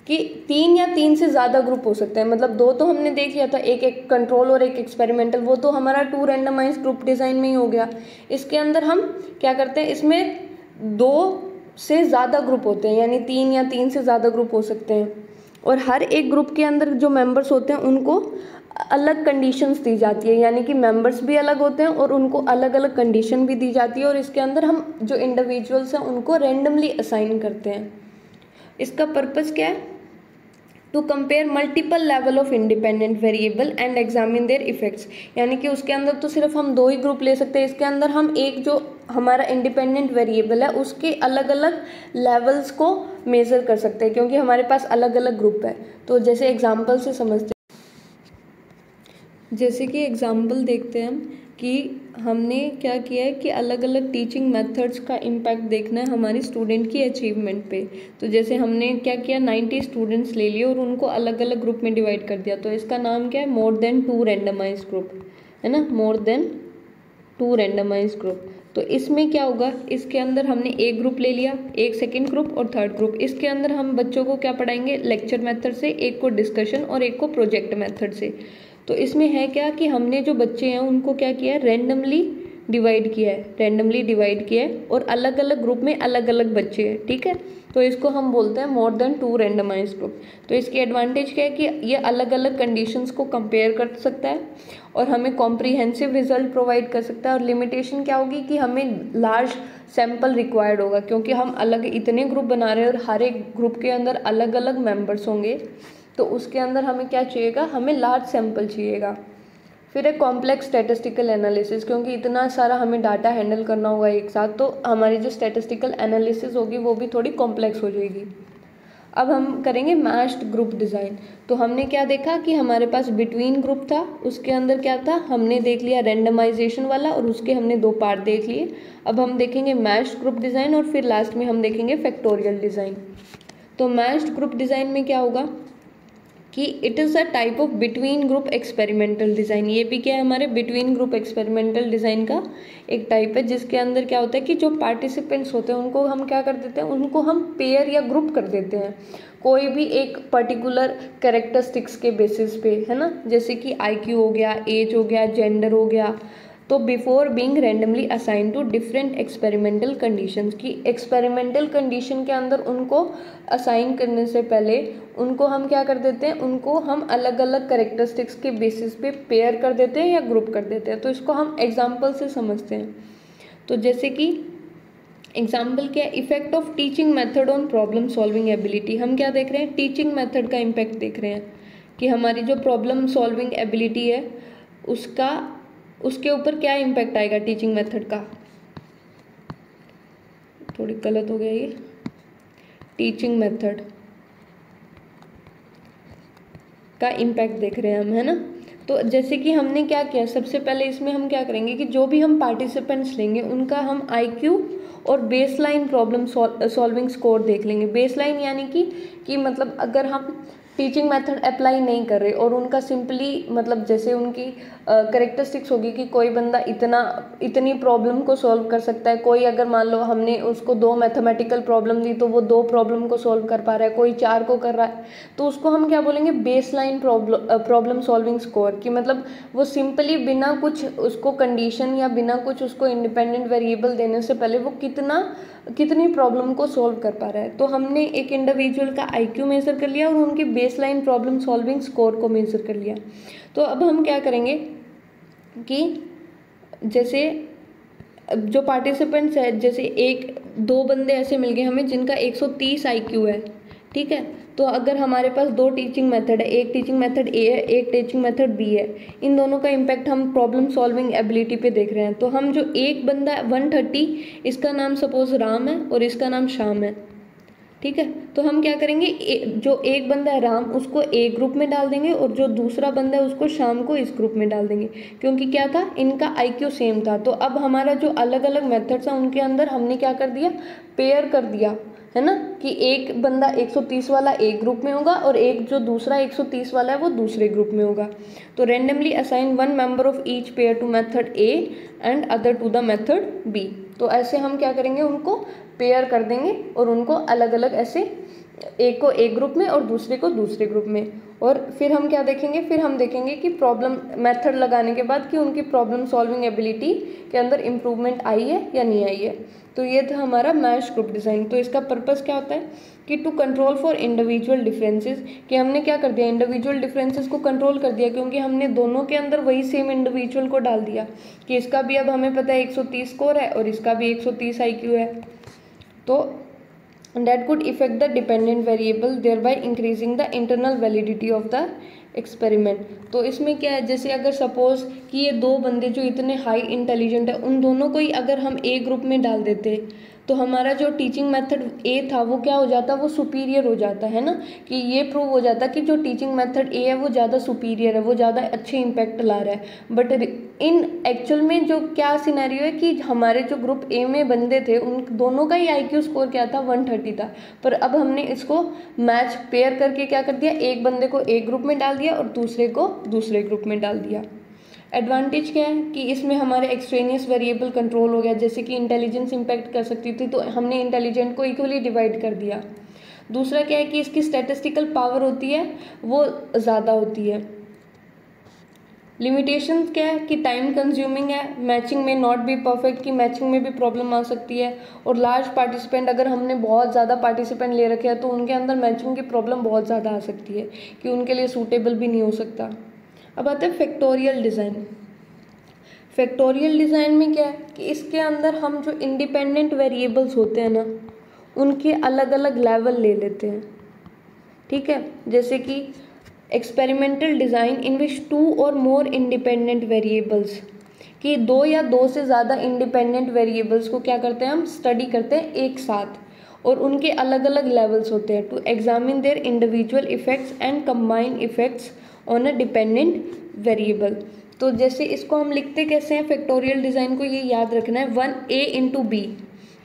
कि 3 या 3 से ज़्यादा ग्रुप हो सकते हैं। मतलब 2 तो हमने देख लिया था, एक कंट्रोल और एक एक्सपेरिमेंटल, वो तो हमारा टू रैंडमाइज्ड ग्रुप डिज़ाइन में ही हो गया। इसके अंदर हम क्या करते हैं? इसमें 2 से ज़्यादा ग्रुप होते हैं, यानी 3 या 3 से ज़्यादा ग्रुप हो सकते हैं। और हर एक ग्रुप के अंदर जो मेंबर्स होते हैं उनको अलग कंडीशंस दी जाती है, यानी कि मेंबर्स भी अलग होते हैं और उनको अलग अलग कंडीशन भी दी जाती है। और इसके अंदर हम जो इंडिविजुअल्स हैं उनको रैंडमली असाइन करते हैं। इसका पर्पस क्या है? To compare multiple level of independent variable and examine their effects. यानी कि उसके अंदर तो सिर्फ हम 2 ही ग्रुप ले सकते हैं, इसके अंदर हम एक जो हमारा इंडिपेंडेंट वेरिएबल है उसके अलग अलग लेवल्स को मेज़र कर सकते हैं, क्योंकि हमारे पास अलग अलग ग्रुप है। तो जैसे एग्जाम्पल से समझते हैं, जैसे कि एग्जाम्पल देखते हैं हम कि हमने क्या किया है कि अलग अलग टीचिंग मेथड्स का इम्पैक्ट देखना है हमारी स्टूडेंट की अचीवमेंट पे। तो जैसे हमने क्या किया, 90 स्टूडेंट्स ले लिए और उनको अलग अलग ग्रुप में डिवाइड कर दिया। तो इसका नाम क्या है? More than two randomise group, है ना, more than two randomise group. तो इसमें क्या होगा? इसके अंदर हमने एक ग्रुप ले लिया, एक सेकेंड ग्रुप और थर्ड ग्रुप। इसके अंदर हम बच्चों को क्या पढ़ाएंगे? लेक्चर मेथड से, एक को डिस्कशन और एक को प्रोजेक्ट मेथड से। तो इसमें है क्या कि हमने जो बच्चे हैं उनको क्या किया है? रैंडमली डिवाइड किया है, रैंडमली डिवाइड किया है और अलग अलग ग्रुप में अलग अलग बच्चे हैं, ठीक है। तो इसको हम बोलते हैं मोर देन 2 रैंडमाइज ग्रुप। तो इसकी एडवांटेज क्या है कि ये अलग अलग कंडीशंस को कंपेयर कर सकता है और हमें कॉम्प्रिहेंसिव रिजल्ट प्रोवाइड कर सकता है। और लिमिटेशन क्या होगी कि हमें लार्ज सैम्पल रिक्वायर्ड होगा, क्योंकि हम अलग इतने ग्रुप बना रहे हैं और हर एक ग्रुप के अंदर अलग अलग मेंबर्स होंगे, तो उसके अंदर हमें क्या चाहिएगा, हमें लार्ज सैम्पल चाहिएगा। फिर एक कॉम्प्लेक्स स्टैटिस्टिकल एनालिसिस, क्योंकि इतना सारा हमें डाटा हैंडल करना होगा एक साथ, तो हमारी जो स्टैटिस्टिकल एनालिसिस होगी वो भी थोड़ी कॉम्प्लेक्स हो जाएगी। अब हम करेंगे मैच्ड ग्रुप डिज़ाइन। तो हमने क्या देखा कि हमारे पास बिटवीन ग्रुप था, उसके अंदर क्या था, हमने देख लिया रैंडमाइजेशन वाला और उसके हमने 2 पार्ट देख लिए। अब हम देखेंगे मैच्ड ग्रुप डिज़ाइन और फिर लास्ट में हम देखेंगे फैक्टोरियल डिज़ाइन। तो मैच्ड ग्रुप डिज़ाइन में क्या होगा कि it is a type of between group experimental design. ये भी क्या है, हमारे बिटवीन ग्रुप एक्सपेरिमेंटल डिज़ाइन का एक टाइप है, जिसके अंदर क्या होता है कि जो पार्टिसिपेंट्स होते हैं उनको हम क्या कर देते हैं, उनको हम पेयर या ग्रुप कर देते हैं कोई भी एक पर्टिकुलर कैरेक्टरिस्टिक्स के बेसिस पे, है ना, जैसे कि IQ हो गया, एज हो गया, जेंडर हो गया। तो before being randomly assign to different experimental conditions, की एक्सपेरिमेंटल कंडीशन के अंदर उनको असाइन करने से पहले उनको हम क्या कर देते हैं, उनको हम अलग अलग कैरेक्टरिस्टिक्स के बेसिस पे पेयर कर देते हैं या ग्रुप कर देते हैं। तो इसको हम एग्जाम्पल से समझते हैं। तो जैसे कि एग्जाम्पल क्या है, effect of teaching method on problem solving ability. हम क्या देख रहे हैं, टीचिंग मेथड का इम्पैक्ट देख रहे हैं कि हमारी जो प्रॉब्लम सॉल्विंग एबिलिटी है उसके ऊपर क्या इम्पैक्ट आएगा टीचिंग मेथड का। थोड़ी गलत हो गया ये, टीचिंग मेथड का इम्पैक्ट देख रहे हैं हम, है ना। तो जैसे कि हमने क्या किया, सबसे पहले इसमें हम क्या करेंगे कि जो भी हम पार्टिसिपेंट्स लेंगे उनका हम IQ और बेसलाइन प्रॉब्लम सॉल्विंग स्कोर देख लेंगे। बेसलाइन यानी कि मतलब अगर हम टीचिंग मेथड अप्लाई नहीं कर रहे और उनका सिंपली मतलब जैसे उनकी करेक्टरिस्टिक्स होगी कि कोई बंदा इतनी प्रॉब्लम को सॉल्व कर सकता है, कोई अगर मान लो हमने उसको 2 मैथमेटिकल प्रॉब्लम दी तो वो 2 प्रॉब्लम को सॉल्व कर पा रहा है, कोई 4 को कर रहा है, तो उसको हम क्या बोलेंगे, बेसलाइन प्रॉब्लम सॉल्विंग स्कोर। कि मतलब वो सिंपली बिना कुछ उसको कंडीशन या बिना कुछ उसको इंडिपेंडेंट वेरिएबल देने से पहले वो कितनी प्रॉब्लम को सॉल्व कर पा रहा है। तो हमने एक इंडिविजुअल का IQ मेज़र कर लिया और उनके बेसलाइन प्रॉब्लम सॉल्विंग स्कोर को मेज़र कर लिया। तो अब हम क्या करेंगे कि जैसे जो पार्टिसिपेंट्स है, जैसे 1-2 बंदे ऐसे मिल गए हमें जिनका 130 IQ है, ठीक है। तो अगर हमारे पास 2 टीचिंग मेथड है, एक टीचिंग मेथड A है, एक टीचिंग मेथड B है, इन दोनों का इम्पैक्ट हम प्रॉब्लम सॉल्विंग एबिलिटी पे देख रहे हैं। तो हम जो एक बंदा 130, इसका नाम सपोज राम है और इसका नाम श्याम है, ठीक है। तो हम क्या करेंगे, जो एक बंदा है राम उसको A ग्रुप में डाल देंगे और जो दूसरा बंदा है उसको श्याम को इस ग्रुप में डाल देंगे, क्योंकि क्या था, इनका IQ सेम था। तो अब हमारा जो अलग अलग मेथड्स हैं उनके अंदर हमने क्या कर दिया, पेयर कर दिया, है ना, कि एक बंदा 130 वाला एक ग्रुप में होगा और एक जो दूसरा 130 वाला है वो दूसरे ग्रुप में होगा। तो randomly assign 1 member of each pair to method A and other to the method B। तो ऐसे हम क्या करेंगे, उनको पेयर कर देंगे और उनको अलग अलग ऐसे एक को एक ग्रुप में और दूसरे को दूसरे ग्रुप में। और फिर हम क्या देखेंगे, फिर हम देखेंगे कि प्रॉब्लम मेथड लगाने के बाद कि उनकी प्रॉब्लम सॉल्विंग एबिलिटी के अंदर इम्प्रूवमेंट आई है या नहीं आई है। तो ये था हमारा मैच ग्रुप डिज़ाइन। तो इसका पर्पस क्या होता है कि to control for individual differences, कि हमने क्या कर दिया, इंडिविजुअल डिफरेंसेस को कंट्रोल कर दिया, क्योंकि हमने दोनों के अंदर वही सेम इंडिविजुअल को डाल दिया कि इसका भी अब हमें पता है 130 स्कोर है और इसका भी 130 IQ है। तो that could affect the dependent variable thereby increasing the internal validity of the experiment. तो इसमें क्या है, जैसे अगर सपोज कि ये 2 बंदे जो इतने हाई इंटेलिजेंट है उन दोनों को ही अगर हम A ग्रुप में डाल देते तो हमारा जो टीचिंग मेथड A था वो क्या हो जाता, वो सुपीरियर हो जाता है ना, कि ये प्रूव हो जाता कि जो टीचिंग मेथड A है वो ज़्यादा सुपीरियर है, वो ज़्यादा अच्छे इम्पैक्ट ला रहा है। बट इन एक्चुअल में जो क्या सिनेरियो है कि हमारे जो ग्रुप A में बंदे थे उन दोनों का ही IQ स्कोर क्या था, 130 था। पर अब हमने इसको मैच पेयर करके क्या कर दिया, एक बंदे को एक ग्रुप में डाल दिया और दूसरे को दूसरे ग्रुप में डाल दिया। एडवांटेज क्या है कि इसमें हमारे एक्सट्रेनियस वेरिएबल कंट्रोल हो गया, जैसे कि इंटेलिजेंस इम्पैक्ट कर सकती थी तो हमने इंटेलिजेंट को इक्वली डिवाइड कर दिया। दूसरा क्या है कि इसकी स्टैटिस्टिकल पावर होती है वो ज़्यादा होती है। लिमिटेशन क्या है कि टाइम कंज्यूमिंग है, मैचिंग में नॉट बी परफेक्ट, की मैचिंग में भी प्रॉब्लम आ सकती है, और लार्ज पार्टिसिपेंट, अगर हमने बहुत ज़्यादा पार्टिसिपेंट ले रखे हैं तो उनके अंदर मैचिंग की प्रॉब्लम बहुत ज़्यादा आ सकती है कि उनके लिए सूटेबल भी नहीं हो सकता। अब आते हैं फैक्टोरियल डिज़ाइन। फैक्टोरियल डिज़ाइन में क्या है कि इसके अंदर हम जो इंडिपेंडेंट वेरिएबल्स होते हैं ना, उनके अलग अलग लेवल ले लेते हैं, ठीक है। जैसे कि एक्सपेरिमेंटल डिज़ाइन इन विच 2 और मोर इंडिपेंडेंट वेरिएबल्स, कि 2 या 2 से ज़्यादा इंडिपेंडेंट वेरिएबल्स को क्या करते हैं हम स्टडी करते हैं एक साथ, और उनके अलग अलग लेवल्स होते हैं, to examine their individual effects and combine effects on a dependent variable. तो जैसे इसको हम लिखते कैसे हैं फैक्टोरियल डिज़ाइन को, ये याद रखना है 1a इंटू बी।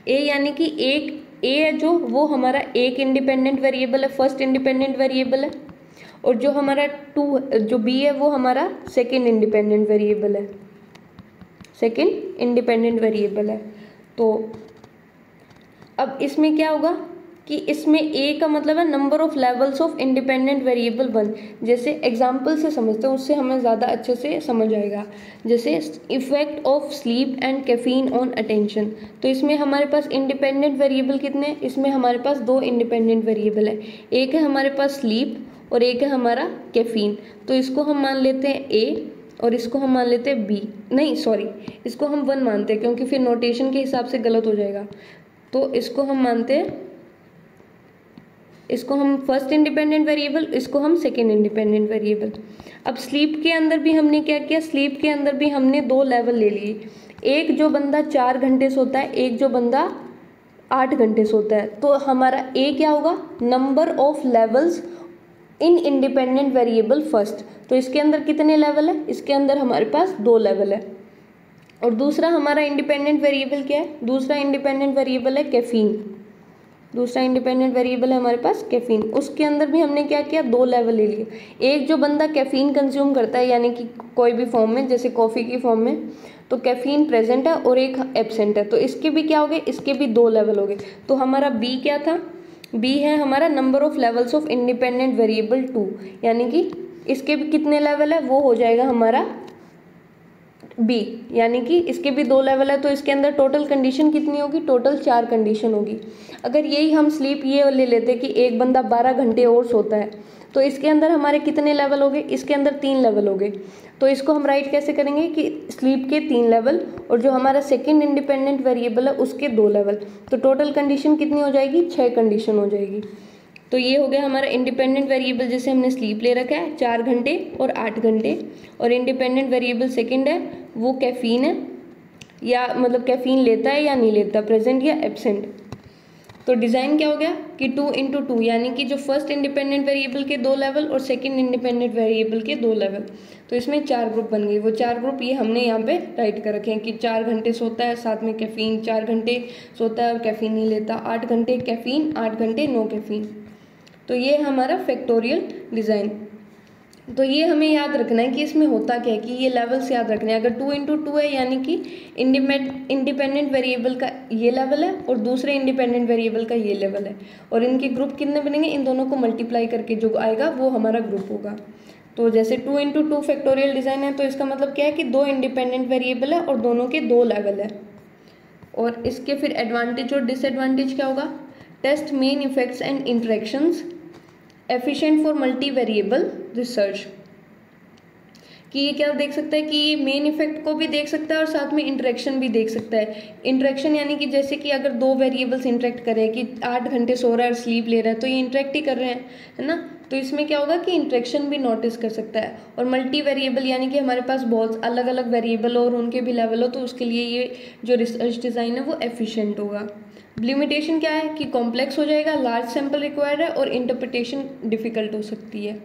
ए यानी कि एक ए है जो वो हमारा एक इंडिपेंडेंट वेरिएबल है, फर्स्ट इंडिपेंडेंट वेरिएबल है, और जो हमारा 2 जो बी है वो हमारा सेकेंड इंडिपेंडेंट वेरिएबल है, सेकेंड इंडिपेंडेंट वेरिएबल है। तो अब इसमें क्या होगा कि इसमें ए का मतलब है number of levels of independent variable 1। जैसे एग्जांपल से समझते हैं, उससे हमें ज़्यादा अच्छे से समझ आएगा। जैसे effect of sleep and caffeine on attention, तो इसमें हमारे पास इंडिपेंडेंट वेरिएबल कितने हैं, इसमें हमारे पास 2 इंडिपेंडेंट वेरिएबल है, एक है हमारे पास स्लीप और एक है हमारा कैफीन। तो इसको हम मान लेते हैं ए और इसको हम मान लेते हैं बी, नहीं सॉरी, इसको हम 1 मानते हैं क्योंकि फिर नोटेशन के हिसाब से गलत हो जाएगा। तो इसको हम मानते हैं, इसको हम फर्स्ट इंडिपेंडेंट वेरिएबल, इसको हम सेकेंड इंडिपेंडेंट वेरिएबल। अब स्लीप के अंदर भी हमने क्या किया, स्लीप के अंदर भी हमने 2 लेवल ले लिए, एक जो बंदा 4 घंटे सोता है, एक जो बंदा 8 घंटे सोता है। तो हमारा ए क्या होगा, number of levels in independent variable first. तो इसके अंदर कितने लेवल है, इसके अंदर हमारे पास 2 लेवल है। और दूसरा हमारा इंडिपेंडेंट वेरिएबल क्या है, दूसरा इंडिपेंडेंट वेरिएबल है कैफीन, दूसरा इंडिपेंडेंट वेरिएबल है हमारे पास कैफीन। उसके अंदर भी हमने क्या किया, 2 लेवल ले लिए, एक जो बंदा कैफीन कंज्यूम करता है यानी कि कोई भी फॉर्म में, जैसे कॉफ़ी की फॉर्म में, तो कैफीन प्रेजेंट है और एक एब्सेंट है, तो इसके भी क्या हो गए, इसके भी 2 लेवल हो गए। तो हमारा बी क्या था, बी है हमारा number of levels of independent variable 2, यानी कि इसके भी कितने लेवल है, वो हो जाएगा हमारा बी, यानी कि इसके भी 2 लेवल है। तो इसके अंदर टोटल कंडीशन कितनी होगी, टोटल 4 कंडीशन होगी। अगर यही हम स्लीप ये ले लेते कि एक बंदा 12 घंटे और सोता है, तो इसके अंदर हमारे कितने लेवल हो गए, इसके अंदर 3 लेवल हो गए। तो इसको हम राइट कैसे करेंगे कि स्लीप के 3 लेवल और जो हमारा सेकेंड इंडिपेंडेंट वेरिएबल है उसके 2 लेवल, तो टोटल कंडीशन कितनी हो जाएगी, 6 कंडीशन हो जाएगी। तो ये हो गया हमारा इंडिपेंडेंट वेरिएबल, जैसे हमने स्लीप ले रखा है 4 घंटे और 8 घंटे, और इंडिपेंडेंट वेरिएबल सेकंड है वो कैफीन है, या मतलब कैफीन लेता है या नहीं लेता, प्रेजेंट या एब्सेंट। तो डिज़ाइन क्या हो गया कि 2 इंटू 2, यानी कि जो फर्स्ट इंडिपेंडेंट वेरिएबल के 2 लेवल और सेकंड इंडिपेंडेंट वेरिएबल के 2 लेवल, तो इसमें 4 ग्रुप बन गए। वो 4 ग्रुप ये हमने यहाँ पे राइट कर रखे हैं कि 4 घंटे सोता है, साथ में कैफीन, 4 घंटे सोता है और कैफीन नहीं लेता, 8 घंटे कैफीन, 8 घंटे नो कैफीन। तो ये हमारा फैक्टोरियल डिज़ाइन। तो ये हमें याद रखना है कि इसमें होता क्या है, कि ये लेवल्स याद रखने हैं। अगर 2 इंटू 2 है यानी कि इंडिपेंडेंट वेरिएबल का ये लेवल है और दूसरे इंडिपेंडेंट वेरिएबल का ये लेवल है, और इनके ग्रुप कितने बनेंगे, इन दोनों को मल्टीप्लाई करके जो आएगा वो हमारा ग्रुप होगा। तो जैसे 2 इंटू 2 फैक्टोरियल डिज़ाइन है, तो इसका मतलब क्या है कि 2 इंडिपेंडेंट वेरिएबल है और दोनों के 2 लेवल है। और इसके फिर एडवांटेज और डिसएडवांटेज क्या होगा, test main effects and interactions, efficient for multi variable research, कि ये क्या देख सकता है कि ये मेन इफेक्ट को भी देख सकता है और साथ में इंटरेक्शन भी देख सकता है। इंटरेक्शन यानी कि जैसे कि अगर 2 वेरिएबल्स इंटरेक्ट करें, कि 8 घंटे सो रहा है और स्लीप ले रहा है, तो ये इंटरेक्ट ही कर रहे हैं, है ना। तो इसमें क्या होगा कि इंटरेक्शन भी नोटिस कर सकता है। और मल्टी वेरिएबल यानी कि हमारे पास बहुत अलग अलग वेरिएबल और उनके भी लेवल हो, तो उसके लिए ये जो रिसर्च डिज़ाइन है वो एफिशिएंट होगा। लिमिटेशन क्या है कि कॉम्प्लेक्स हो जाएगा, लार्ज सैंपल रिक्वायर्ड है और इंटरप्रिटेशन डिफ़िकल्ट हो सकती है।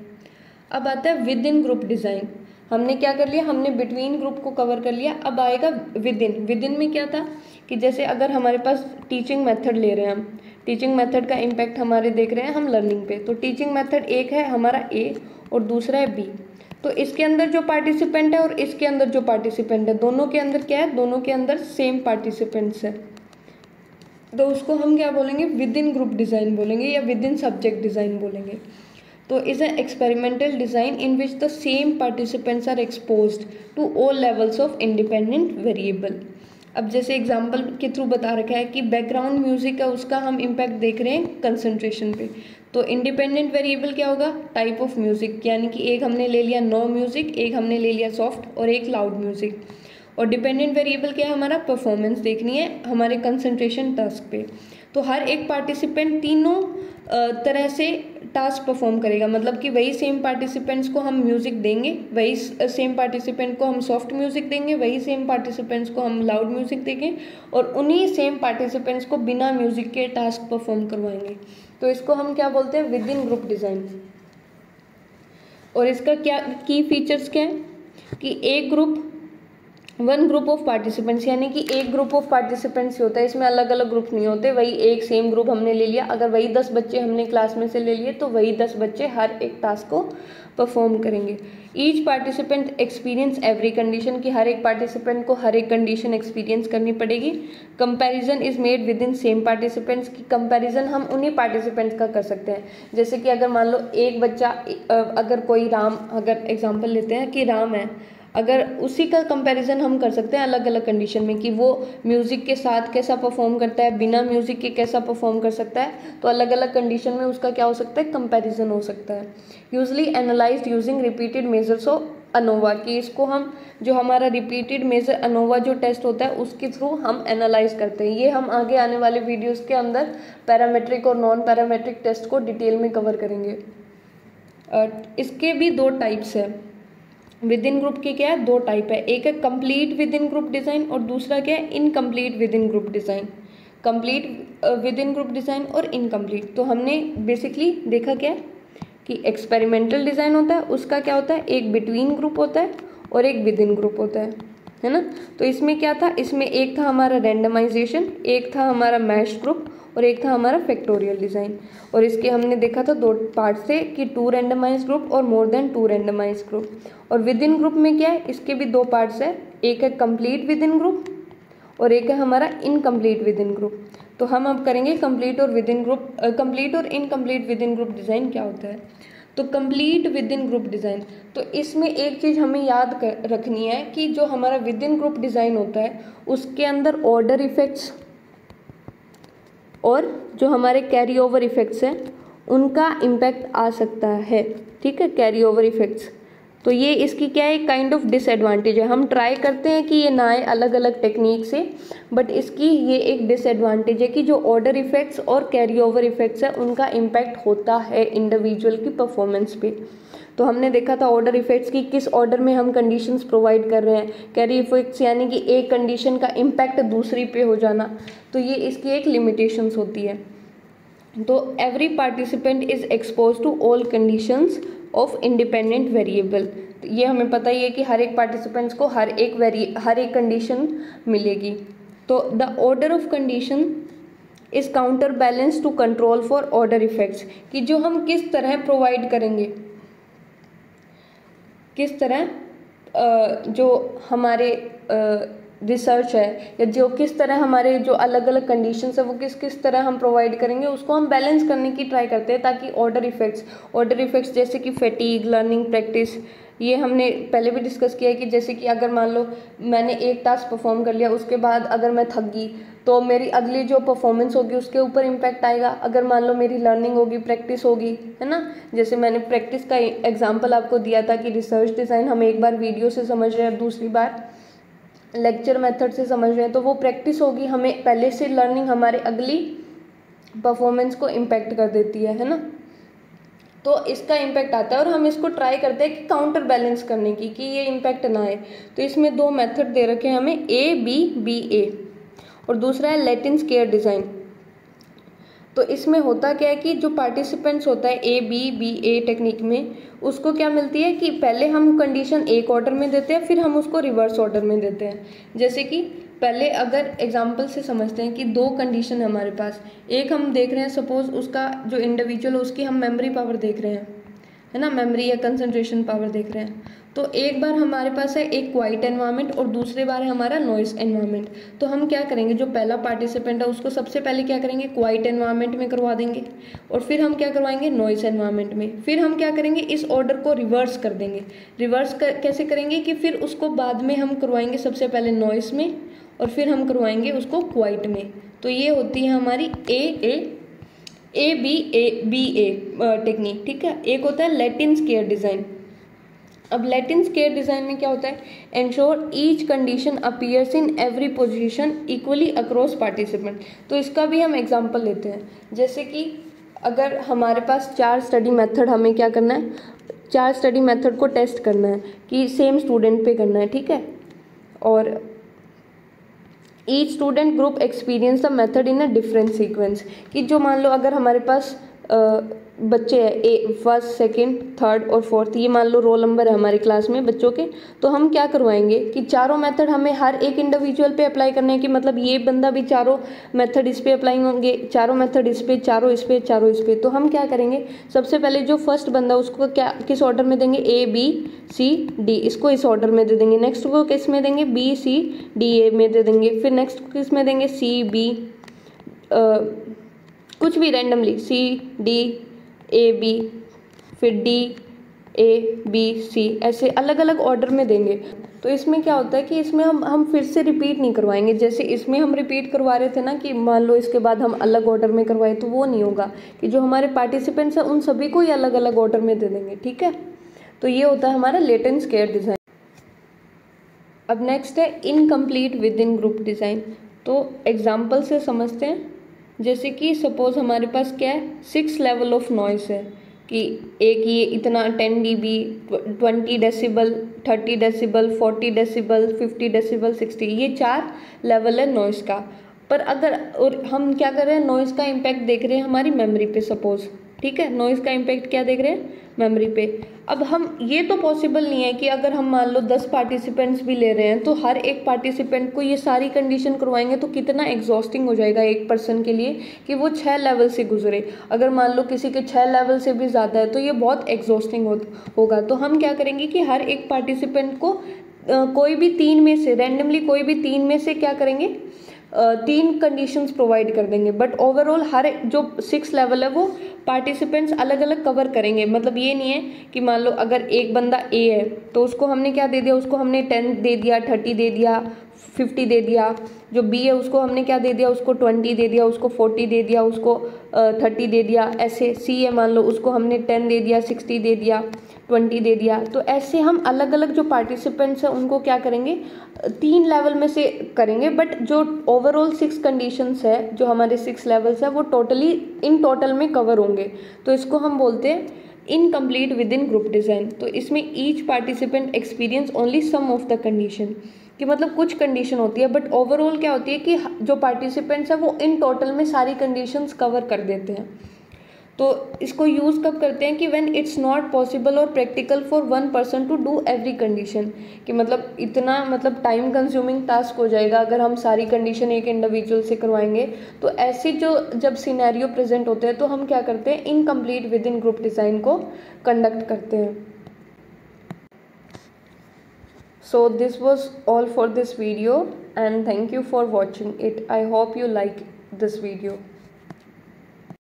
अब आता है विद इन ग्रुप डिज़ाइन। हमने क्या कर लिया, हमने बिटवीन ग्रुप को कवर कर लिया। अब आएगा विद इन। विद इन में क्या था कि जैसे अगर हमारे पास टीचिंग मेथड ले रहे हैं हम, टीचिंग मेथड का इम्पैक्ट हमारे देख रहे हैं हम लर्निंग पे, तो टीचिंग मेथड एक है हमारा ए और दूसरा है बी। तो इसके अंदर जो पार्टिसिपेंट है और इसके अंदर जो पार्टिसिपेंट है, दोनों के अंदर क्या है, दोनों के अंदर सेम पार्टिसिपेंट्स है, तो उसको हम क्या बोलेंगे, विद इन ग्रुप डिज़ाइन बोलेंगे या विद इन सब्जेक्ट डिज़ाइन बोलेंगे। तो is a experimental design in which the same participants are exposed to all levels of independent variable. अब जैसे एग्जांपल के थ्रू बता रखा है कि बैकग्राउंड म्यूजिक है उसका हम इम्पैक्ट देख रहे हैं कंसंट्रेशन पे। तो इंडिपेंडेंट वेरिएबल क्या होगा, टाइप ऑफ म्यूजिक, यानी कि एक हमने ले लिया नो म्यूजिक, एक हमने ले लिया सॉफ्ट और एक लाउड म्यूजिक। और डिपेंडेंट वेरिएबल क्या है, हमारा परफॉर्मेंस देखनी है हमारे कंसंट्रेशन टास्क पे। तो हर एक पार्टिसिपेंट तीनों तरह से टास्क परफॉर्म करेगा, मतलब कि वही सेम पार्टिसिपेंट्स को हम म्यूज़िक देंगे, वही सेम पार्टिसिपेंट को हम सॉफ्ट म्यूज़िक देंगे, वही सेम पार्टिसिपेंट्स को हम लाउड म्यूज़िक देंगे और उन्हीं सेम पार्टिसिपेंट्स को बिना म्यूज़िक के टास्क परफॉर्म करवाएंगे। तो इसको हम क्या बोलते हैं, विद इन ग्रुप डिज़ाइन। और इसका क्या की फीचर्स क्या है कि एक group one group of participants, यानी कि एक ग्रुप ऑफ पार्टिसिपेंट्स होता है, इसमें अलग अलग ग्रुप नहीं होते, वही एक सेम ग्रुप हमने ले लिया। अगर वही 10 बच्चे हमने क्लास में से ले लिए तो वही 10 बच्चे हर एक टास्क को परफॉर्म करेंगे। Each participant experience every condition, की हर एक पार्टिसिपेंट को हर एक कंडीशन एक्सपीरियंस करनी पड़ेगी। Comparison is made with in same participants, की कंपैरिजन हम उन्हीं पार्टिसिपेंट्स का कर सकते हैं। जैसे कि अगर मान लो एक बच्चा अगर कोई राम, अगर एग्जाम्पल लेते हैं कि राम है, अगर उसी का कंपैरिजन हम कर सकते हैं अलग अलग कंडीशन में कि वो म्यूज़िक के साथ कैसा परफॉर्म करता है, बिना म्यूज़िक के कैसा परफॉर्म कर सकता है। तो अलग अलग कंडीशन में उसका क्या हो सकता है, कंपैरिजन हो सकता है। Usually analysed using repeated measures of ANOVA, कि इसको हम जो हमारा रिपीटेड मेजर अनोवा जो टेस्ट होता है उसके थ्रू हम एनालाइज करते हैं। ये हम आगे आने वाले वीडियोज़ के अंदर पैरामेट्रिक और नॉन पैरामेट्रिक टेस्ट को डिटेल में कवर करेंगे। इसके भी दो टाइप्स है, विद इन ग्रुप के क्या है, दो टाइप है, एक है complete with in group design और दूसरा क्या है, incomplete within group design. Complete with in group design और इनकम्प्लीट। तो हमने बेसिकली देखा क्या है कि एक्सपेरिमेंटल डिज़ाइन होता है, उसका क्या होता है, एक बिटवीन ग्रुप होता है और एक विद इन ग्रुप होता है ना। तो इसमें क्या था, इसमें एक था हमारा रैंडमाइजेशन, एक था हमारा मैश ग्रुप और एक था हमारा फैक्टोरियल डिज़ाइन। और इसके हमने देखा था दो पार्ट से कि 2 रैंडमाइज ग्रुप और मोर देन 2 रैंडमाइज ग्रुप। और विद इन ग्रुप में क्या है, इसके भी दो पार्ट्स है, एक है कंप्लीट विद इन ग्रुप और एक है हमारा इनकम्प्लीट विद इन ग्रुप। तो हम अब करेंगे कंप्लीट और विद इन ग्रुप, कंप्लीट और incomplete within group design क्या होता है। तो complete with in group design, तो इसमें एक चीज़ हमें याद रखनी है कि जो हमारा विद इन ग्रुप डिज़ाइन होता है उसके अंदर ऑर्डर इफेक्ट्स और जो हमारे कैरी ओवर इफेक्ट्स हैं उनका इम्पैक्ट आ सकता है। ठीक है, कैरी ओवर इफेक्ट्स, तो ये इसकी क्या है, काइंड ऑफ डिसएडवांटेज है। हम ट्राई करते हैं कि ये ना आए अलग अलग टेक्निक से, बट इसकी ये एक डिसएडवांटेज है कि जो ऑर्डर इफेक्ट्स और कैरी ओवर इफेक्ट्स है उनका इम्पैक्ट होता है इंडिविजुअल की परफॉर्मेंस पे। तो हमने देखा था ऑर्डर इफेक्ट्स की किस ऑर्डर में हम कंडीशंस प्रोवाइड कर रहे हैं, कैरी इफेक्ट्स यानी कि एक कंडीशन का इम्पैक्ट दूसरी पे हो जाना, तो ये इसकी एक लिमिटेशंस होती है। तो every participant is expose to all conditions of independent variable, ये हमें पता ही है कि हर एक पार्टिसिपेंट्स को हर एक कंडीशन मिलेगी। तो the order of condition is counter balance to control for order effects, कि जो हम किस तरह प्रोवाइड करेंगे, किस तरह जो हमारे रिसर्च है या जो किस तरह हमारे जो अलग अलग कंडीशंस है वो किस किस तरह हम प्रोवाइड करेंगे, उसको हम बैलेंस करने की ट्राई करते हैं ताकि ऑर्डर इफेक्ट्स जैसे कि फैटीग, लर्निंग, प्रैक्टिस, ये हमने पहले भी डिस्कस किया है कि जैसे कि अगर मान लो मैंने एक टास्क परफॉर्म कर लिया, उसके बाद अगर मैं थक गई तो मेरी अगली जो परफॉर्मेंस होगी उसके ऊपर इम्पैक्ट आएगा। अगर मान लो मेरी लर्निंग होगी, प्रैक्टिस होगी, है ना, जैसे मैंने प्रैक्टिस का एग्जांपल आपको दिया था कि रिसर्च डिज़ाइन हम एक बार वीडियो से समझ रहे हैं, दूसरी बार लेक्चर मेथड से समझ रहे हैं, तो वो प्रैक्टिस होगी, हमें पहले से लर्निंग हमारे अगली परफॉर्मेंस को इम्पैक्ट कर देती है ना। तो इसका इम्पैक्ट आता है और हम इसको ट्राई करते हैं कि काउंटर बैलेंस करने की, कि ये इम्पैक्ट ना आए। तो इसमें दो मेथड दे रखे हैं हमें, ABBA, और दूसरा है लैटिन स्क्वायर डिज़ाइन। तो इसमें होता क्या है कि जो पार्टिसिपेंट्स होता है ABBA टेक्निक में, उसको क्या मिलती है कि पहले हम कंडीशन एक ऑर्डर में देते हैं, फिर हम उसको रिवर्स ऑर्डर में देते हैं। जैसे कि पहले अगर एग्जांपल से समझते हैं कि दो कंडीशन है हमारे पास, एक हम देख रहे हैं सपोज उसका जो इंडिविजुअल उसकी हम मेमोरी पावर देख रहे हैं, है ना, मेमोरी या कंसंट्रेशन पावर देख रहे हैं। तो एक बार हमारे पास है एक क्वाइट एनवायरनमेंट और दूसरे बार है हमारा नॉइस एनवायरनमेंट। तो हम क्या करेंगे, जो पहला पार्टिसिपेंट है उसको सबसे पहले क्या करेंगे, क्वाइट एनवायरनमेंट में करवा देंगे और फिर हम क्या करवाएंगे, नॉइस एनवायरनमेंट में। फिर हम क्या करेंगे, इस ऑर्डर को रिवर्स कर देंगे। कैसे करेंगे कि फिर उसको बाद में हम करवाएंगे सबसे पहले नॉइस में और फिर हम करवाएंगे उसको क्वाइट में। तो ये होती है हमारी ए बी ए टेक्निक, ठीक है। एक होता है लैटिन स्क्वायर डिज़ाइन। अब लैटिन स्क्वायर डिज़ाइन में क्या होता है, ensure each condition appears in every position equally across participant. तो इसका भी हम एग्जांपल लेते हैं, जैसे कि अगर हमारे पास 4 स्टडी मेथड, हमें क्या करना है, 4 स्टडी मेथड को टेस्ट करना है कि सेम स्टूडेंट पे करना है, ठीक है। और each student group experience the method in a different sequence, कि जो मान लो अगर हमारे पास बच्चे हैं, फर्स्ट सेकंड थर्ड और फोर्थ, ये मान लो रोल नंबर है हमारी क्लास में बच्चों के, तो हम क्या करवाएंगे कि चारों मेथड हमें हर एक इंडिविजुअल पे अप्लाई करने हैं, कि मतलब ये बंदा भी चारों मेथड इस पे अप्लाई होंगे, चारों मेथड इस पे, चारों इस पे, चारों इस पे। तो हम क्या करेंगे, सबसे पहले जो फर्स्ट बंदा उसको क्या किस ऑर्डर में देंगे, A B C D, इसको इस ऑर्डर में दे देंगे। नेक्स्ट को किस में देंगे, B C D A में दे देंगे। फिर नेक्स्ट को किस में देंगे, C B कुछ भी randomly, C D A B, फिर D A B C, ऐसे अलग अलग ऑर्डर में देंगे। तो इसमें क्या होता है कि इसमें हम फिर से रिपीट नहीं करवाएंगे, जैसे इसमें हम रिपीट करवा रहे थे ना कि मान लो इसके बाद हम अलग ऑर्डर में करवाए, तो वो नहीं होगा, कि जो हमारे पार्टिसिपेंट्स हैं उन सभी को ही अलग अलग ऑर्डर में दे देंगे, ठीक है। तो ये होता है हमारा लैटिन स्क्वायर डिज़ाइन। अब नेक्स्ट है incomplete within group design. तो एग्जाम्पल से समझते हैं, जैसे कि सपोज हमारे पास क्या है, 6 लेवल ऑफ नॉइस है, कि एक ये इतना 10 dB, 20 decibel, 30 decibel, 40 decibel, 50 decibel, 60, ये 4 लेवल है नॉइस का। पर अगर और हम क्या कर रहे हैं, नॉइस का इम्पैक्ट देख रहे हैं हमारी मेमोरी पे सपोज, ठीक है, नॉइस का इम्पैक्ट क्या देख रहे हैं, मेमोरी पे। अब हम ये तो पॉसिबल नहीं है कि अगर हम मान लो 10 पार्टिसिपेंट्स भी ले रहे हैं तो हर एक पार्टिसिपेंट को ये सारी कंडीशन करवाएंगे तो कितना एग्जॉस्टिंग हो जाएगा एक पर्सन के लिए, कि वो 6 लेवल से गुजरे। अगर मान लो किसी के 6 लेवल से भी ज़्यादा है तो ये बहुत एग्जॉस्टिंग होगा। तो हम क्या करेंगे कि हर एक पार्टिसिपेंट को कोई भी 3 में से, रैंडमली कोई भी 3 में से क्या करेंगे, 3 कंडीशंस प्रोवाइड कर देंगे। बट ओवरऑल हर जो 6 लेवल है वो पार्टिसिपेंट्स अलग अलग कवर करेंगे। मतलब ये नहीं है कि मान लो अगर एक बंदा A है तो उसको हमने क्या दे दिया, उसको हमने 10 दे दिया, 30 दे दिया, 50 दे दिया। जो B है उसको हमने क्या दे दिया, उसको 20 दे दिया, उसको 40 दे दिया, उसको 30 दे दिया। ऐसे C है मान लो, उसको हमने 10 दे दिया, 60 दे दिया, 20 दे दिया। तो ऐसे हम अलग अलग जो पार्टिसिपेंट्स हैं उनको क्या करेंगे, 3 लेवल में से करेंगे। बट जो ओवरऑल 6 कंडीशंस है, जो हमारे 6 लेवल्स है, वो टोटली इन टोटल में कवर होंगे। तो इसको हम बोलते हैं incomplete within group design. तो इसमें each participant experience only some of the condition, कि मतलब कुछ कंडीशन होती है बट ओवरऑल क्या होती है कि जो पार्टिसिपेंट्स हैं वो इन टोटल में सारी कंडीशंस कवर कर देते हैं। तो इसको यूज़ कब करते हैं कि व्हेन इट्स नॉट पॉसिबल और practical for one person to do every condition, कि मतलब इतना मतलब टाइम कंज्यूमिंग टास्क हो जाएगा अगर हम सारी कंडीशन एक इंडिविजुअल से करवाएंगे। तो ऐसे जो जब सिनेरियो प्रेजेंट होते हैं तो हम क्या करते हैं, incomplete within group design को कंडक्ट करते हैं। So this was all for this video and thank you for watching it. I hope you like this video.